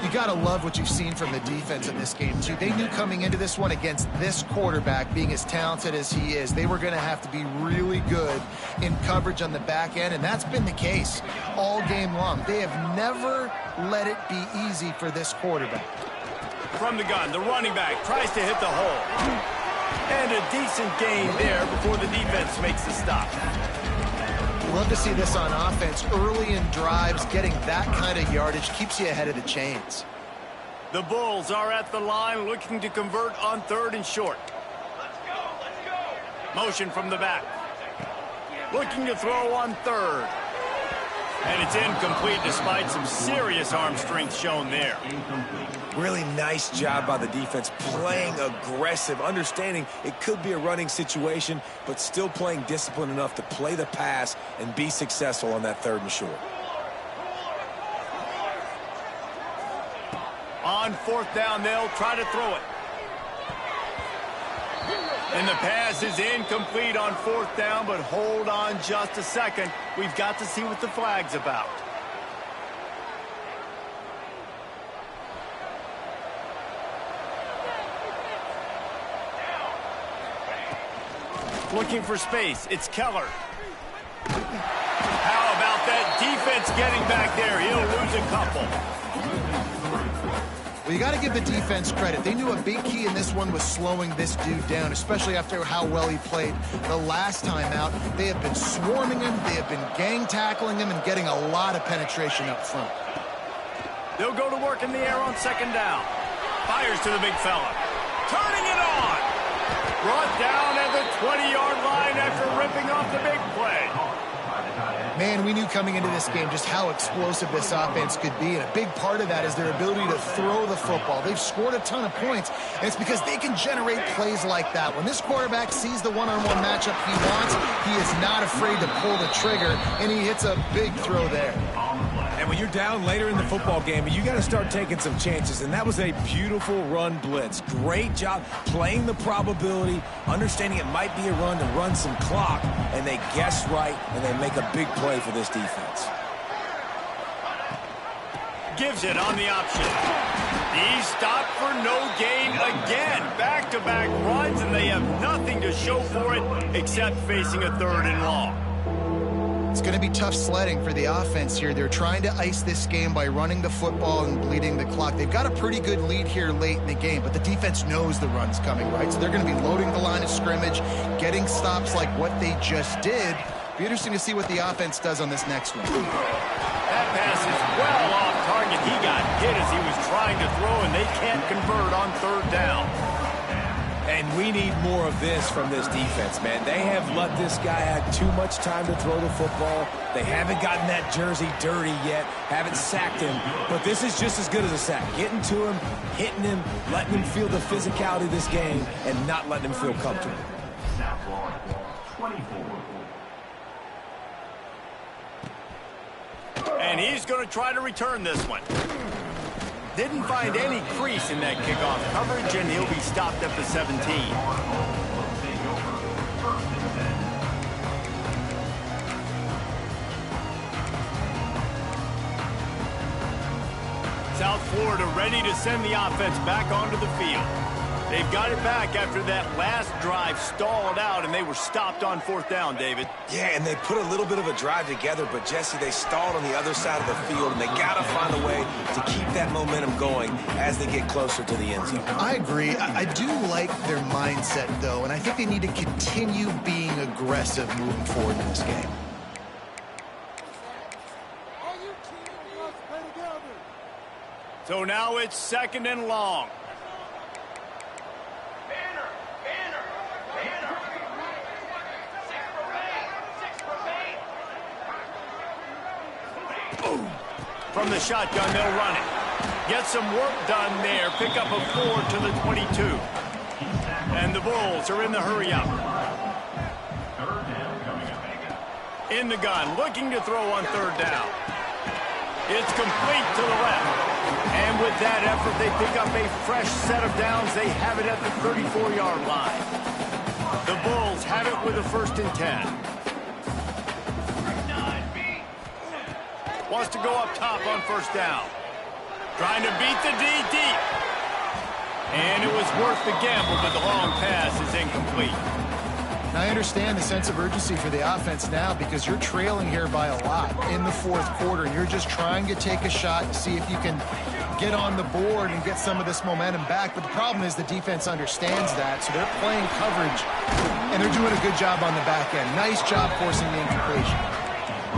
You got to love what you've seen from the defense in this game, too. They knew coming into this one against this quarterback, being as talented as he is, they were going to have to be really good in coverage on the back end, and that's been the case all game long. They have never let it be easy for this quarterback. From the gun, the running back tries to hit the hole. And a decent gain there before the defense makes the stop. Love to see this on offense. Early in drives, getting that kind of yardage keeps you ahead of the chains. The Bulls are at the line looking to convert on 3rd and short. Let's go. Motion from the back. Looking to throw on 3rd. And it's incomplete despite some serious arm strength shown there. Really nice job by the defense, playing aggressive, understanding it could be a running situation, but still playing disciplined enough to play the pass and be successful on that 3rd and short. On 4th down, they'll try to throw it. And the pass is incomplete on 4th down, but hold on just a second. We've got to see what the flag's about. Looking for space. It's Keller. How about that defense getting back there? He'll lose a couple. Well, you got to give the defense credit. They knew a big key in this one was slowing this dude down, especially after how well he played the last time out. They have been swarming him. They have been gang tackling him and getting a lot of penetration up front. They'll go to work in the air on 2nd down. Fires to the big fella. Turning it on. Brought down at the 20-yard line after ripping off the big play. Man, we knew coming into this game just how explosive this offense could be, and a big part of that is their ability to throw the football. They've scored a ton of points, and it's because they can generate plays like that. When this quarterback sees the one-on-one matchup he wants, he is not afraid to pull the trigger, and he hits a big throw there. And when you're down later in the football game, you got to start taking some chances, and that was a beautiful run blitz. Great job playing the probability, understanding it might be a run to run some clock, and they guess right, and they make a big play for this defense. Gives it on the option. He's stopped for no gain again. Back-to-back runs, and they have nothing to show for it except facing a 3rd and long. It's going to be tough sledding for the offense here. They're trying to ice this game by running the football and bleeding the clock. They've got a pretty good lead here late in the game, but the defense knows the run's coming, right? So they're going to be loading the line of scrimmage, getting stops like what they just did. Be interesting to see what the offense does on this next one. That pass is well off target. He got hit as he was trying to throw, and they can't convert on 3rd down. And we need more of this from this defense, man. They have let this guy have too much time to throw the football. They haven't gotten that jersey dirty yet, haven't sacked him. But this is just as good as a sack. Getting to him, hitting him, letting him feel the physicality of this game, and not letting him feel comfortable. And he's going to try to return this one. Didn't find any crease in that kickoff coverage, and he'll be stopped at the 17. South Florida ready to send the offense back onto the field. They've got it back after that last drive stalled out, and they were stopped on 4th down, David. Yeah, and they put a little bit of a drive together, but, Jesse, they stalled on the other side of the field, and they got to find a way to keep that momentum going as they get closer to the end zone. I agree. I do like their mindset, though, and I think they need to continue being aggressive moving forward in this game. So now it's 2nd and long. From the shotgun, they'll run it. Get some work done there. Pick up a 4 to the 22. And the Bulls are in the hurry-up. In the gun, looking to throw on 3rd down. It's complete to the left. And with that effort, they pick up a fresh set of downs. They have it at the 34-yard line. The Bulls have it with a 1st and 10. Wants to go up top on 1st down. Trying to beat the D deep. And it was worth the gamble, but the long pass is incomplete. Now, I understand the sense of urgency for the offense now because you're trailing here by a lot in the 4th quarter, and you're just trying to take a shot to see if you can get on the board and get some of this momentum back. But the problem is the defense understands that, so they're playing coverage, and they're doing a good job on the back end. Nice job forcing the incompletion.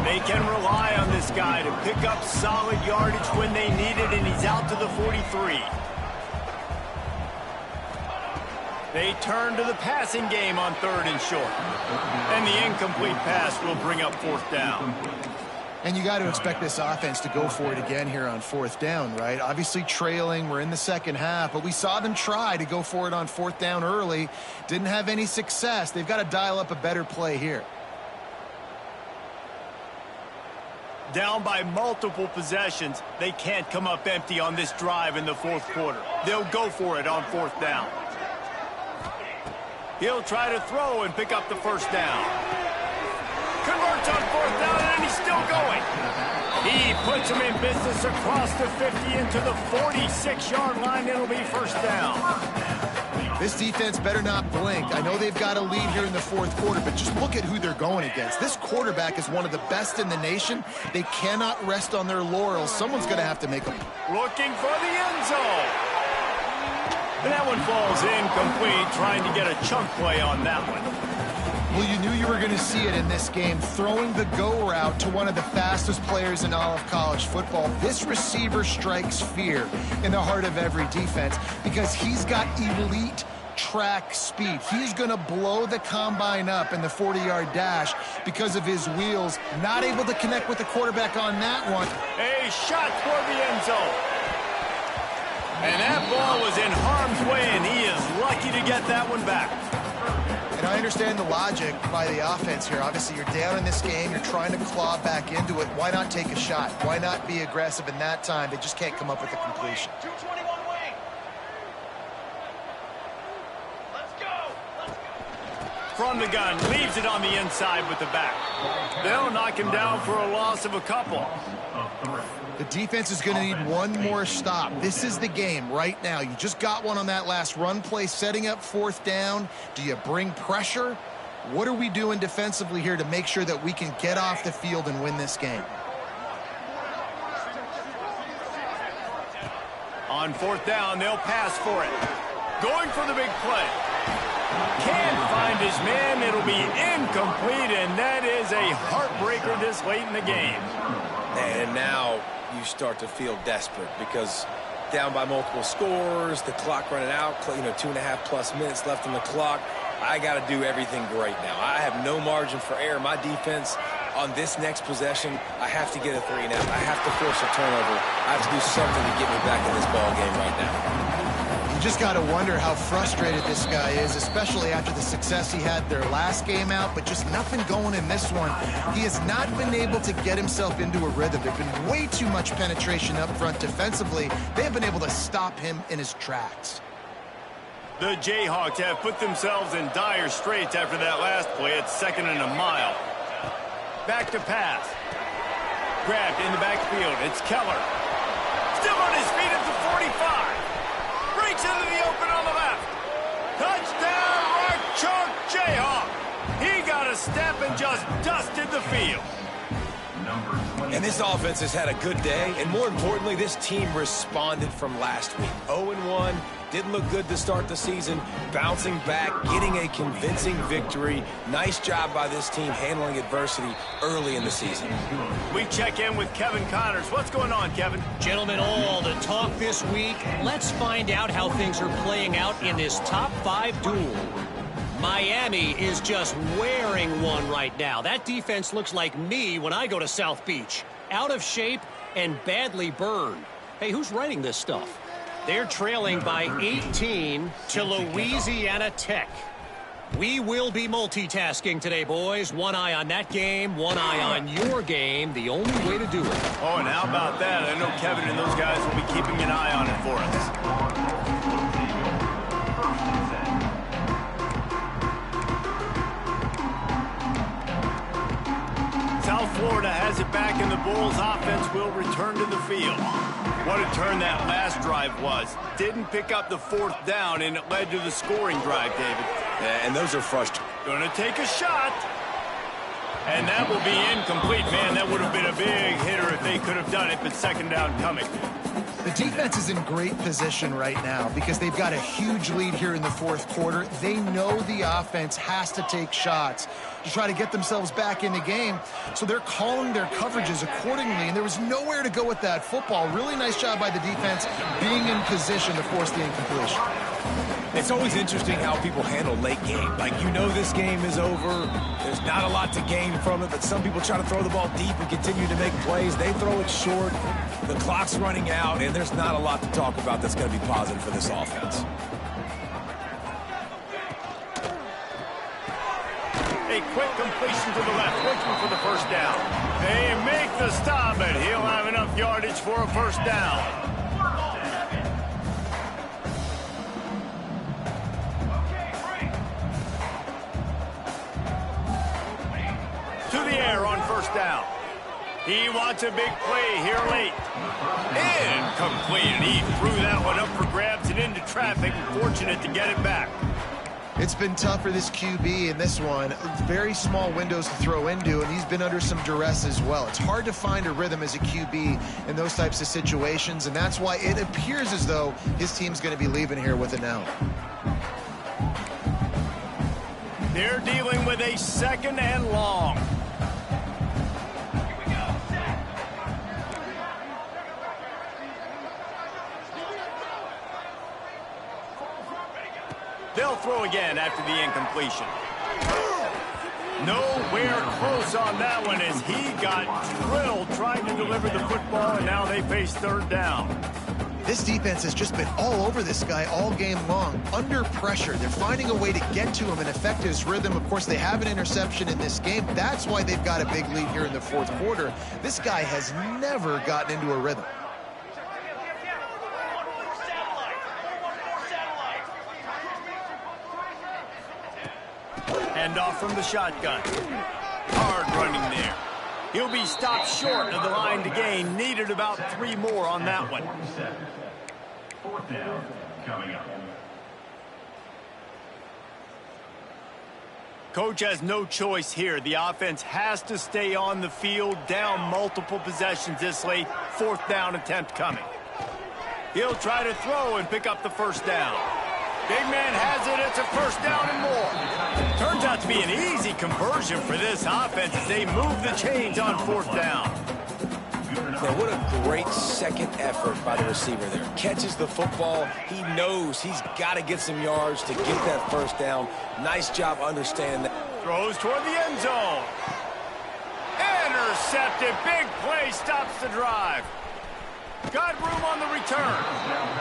They can rely on this guy to pick up solid yardage when they need it, and he's out to the 43. They turn to the passing game on 3rd and short. And the incomplete pass will bring up 4th down. And you got to expect this offense to go for it again here on fourth down, right? Obviously trailing, we're in the second half, but we saw them try to go for it on fourth down early. Didn't have any success. They've got to dial up a better play here. Down by multiple possessions, they can't come up empty on this drive in the fourth quarter. They'll go for it on fourth down. He'll try to throw and pick up the first down. Converts on fourth down, and he's still going. He puts him in business across the 50 into the 46-yard line. It'll be first down. This defense better not blink. I know they've got a lead here in the fourth quarter, but just look at who they're going against. This quarterback is one of the best in the nation. They cannot rest on their laurels. Someone's going to have to make them. Looking for the end zone. And that one falls incomplete, trying to get a chunk play on that one. Well, you knew you were going to see it in this game, throwing the go route to one of the fastest players in all of college football. This receiver strikes fear in the heart of every defense because he's got elite track speed. He's going to blow the combine up in the 40-yard dash because of his wheels. Not able to connect with the quarterback on that one. A shot toward the end zone. And that ball was in harm's way, and he is lucky to get that one back. And I understand the logic by the offense here. Obviously, you're down in this game. You're trying to claw back into it. Why not take a shot? Why not be aggressive in that time? They just can't come up with a completion. 221 wing. Let's go. From the gun, leaves it on the inside with the back. They'll knock him down for a loss of a couple. The defense is going to need one more stop. This is the game right now. You just got one on that last run play, setting up fourth down. Do you bring pressure? What are we doing defensively here to make sure that we can get off the field and win this game? On fourth down, they'll pass for it. Going for the big play. Can't find his man. It'll be incomplete, and that is a heartbreaker this late in the game. And now you start to feel desperate because down by multiple scores, the clock running out, 2.5+ minutes left on the clock. I got to do everything great now. I have no margin for error. My defense on this next possession, I have to get a 3 and out. I have to force a turnover. I have to do something to get me back in this ball game right now. You just got to wonder how frustrated this guy is, especially after the success he had their last game out, but just nothing going in this one. He has not been able to get himself into a rhythm. There's been way too much penetration up front defensively. They have been able to stop him in his tracks. The Jayhawks have put themselves in dire straits after that last play. It's 2nd and a mile. Back to pass. Grabbed in the backfield. It's Keller. Still on his feet at the 45. Breaks into the open on the left. Touchdown, Rock Chalk Jayhawk. He got a step and just dusted the field. And this offense has had a good day, and more importantly, this team responded from last week. 0-1, didn't look good to start the season, bouncing back, getting a convincing victory. Nice job by this team handling adversity early in the season. We check in with Kevin Connors. What's going on, Kevin? Gentlemen, all the talk this week. Let's find out how things are playing out in this top 5 duel. Miami is just wearing one right now. That defense looks like me when I go to South Beach. Out of shape and badly burned. Hey, who's writing this stuff? They're trailing by 18 to Louisiana Tech. We will be multitasking today, boys. One eye on that game, one eye on your game. The only way to do it. Oh, and how about that? I know Kevin and those guys will be keeping an eye on it for us. South Florida has it back, and the Bulls offense will return to the field. What a turn that last drive was. Didn't pick up the fourth down, and it led to the scoring drive, David. Yeah, and those are frustrating. Gonna take a shot. And that will be incomplete. Man, that would have been a big hitter if they could have done it, but 2nd down coming. The defense is in great position right now because they've got a huge lead here in the fourth quarter. They know the offense has to take shots to try to get themselves back in the game. So they're calling their coverages accordingly, and there was nowhere to go with that football. Really nice job by the defense being in position to force the incompletion. It's always interesting how people handle late game. Like, you know this game is over. There's not a lot to gain from it, but some people try to throw the ball deep and continue to make plays. They throw it short. The clock's running out, and there's not a lot to talk about that's going to be positive for this offense. A quick completion to the left, looking for the first down. They make the stop, and he'll have enough yardage for a first down. To the air on first down. He wants a big play here late. Incomplete. He threw that one up for grabs and into traffic. Fortunate to get it back. It's been tough for this QB in this one. Very small windows to throw into, and he's been under some duress as well. It's hard to find a rhythm as a QB in those types of situations, and that's why it appears as though his team's going to be leaving here with an out. They're dealing with a second and long. They'll throw again after the incompletion. Nowhere close on that one as he got drilled trying to deliver the football, and now they face third down. This defense has just been all over this guy all game long, under pressure. They're finding a way to get to him and affect his rhythm. Of course, they have an interception in this game. That's why they've got a big lead here in the fourth quarter. This guy has never gotten into a rhythm. Off from the shotgun. Hard running there. He'll be stopped short of the line to gain. Needed about 3 more on that one. Fourth down coming up. Coach has no choice here. The offense has to stay on the field, down multiple possessions this late. Fourth down attempt coming. He'll try to throw and pick up the first down. Big man has it. It's a first down and more. Turns out to be an easy conversion for this offense as they move the chains on fourth down. Now, what a great second effort by the receiver there. Catches the football. He knows he's got to get some yards to get that first down. Nice job understanding that. Throws toward the end zone. Intercepted. Big play stops the drive. Got room on the return.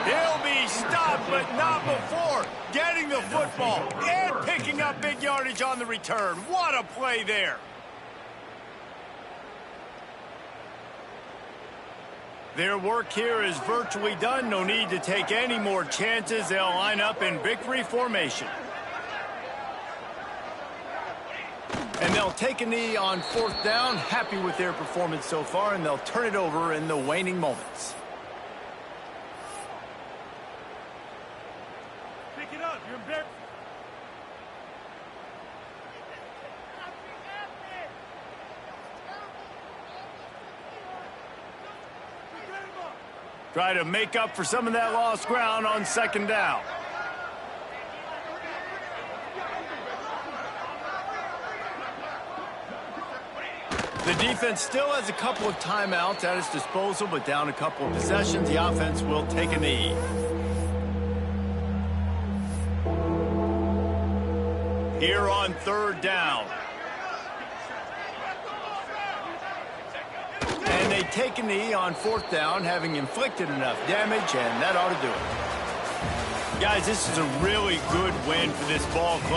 He'll be stopped, but not before getting the football and picking up big yardage on the return. What a play there. Their work here is virtually done. No need to take any more chances. They'll line up in victory formation. And they'll take a knee on fourth down. Happy with their performance so far, and they'll turn it over in the waning moments. Pick it up. You're embarrassed. Try to make up for some of that lost ground on second down. The defense still has a couple of timeouts at its disposal, but down a couple of possessions, the offense will take a knee. Here on third down. And they take a knee on fourth down, having inflicted enough damage, and that ought to do it. Guys, this is a really good win for this ball club.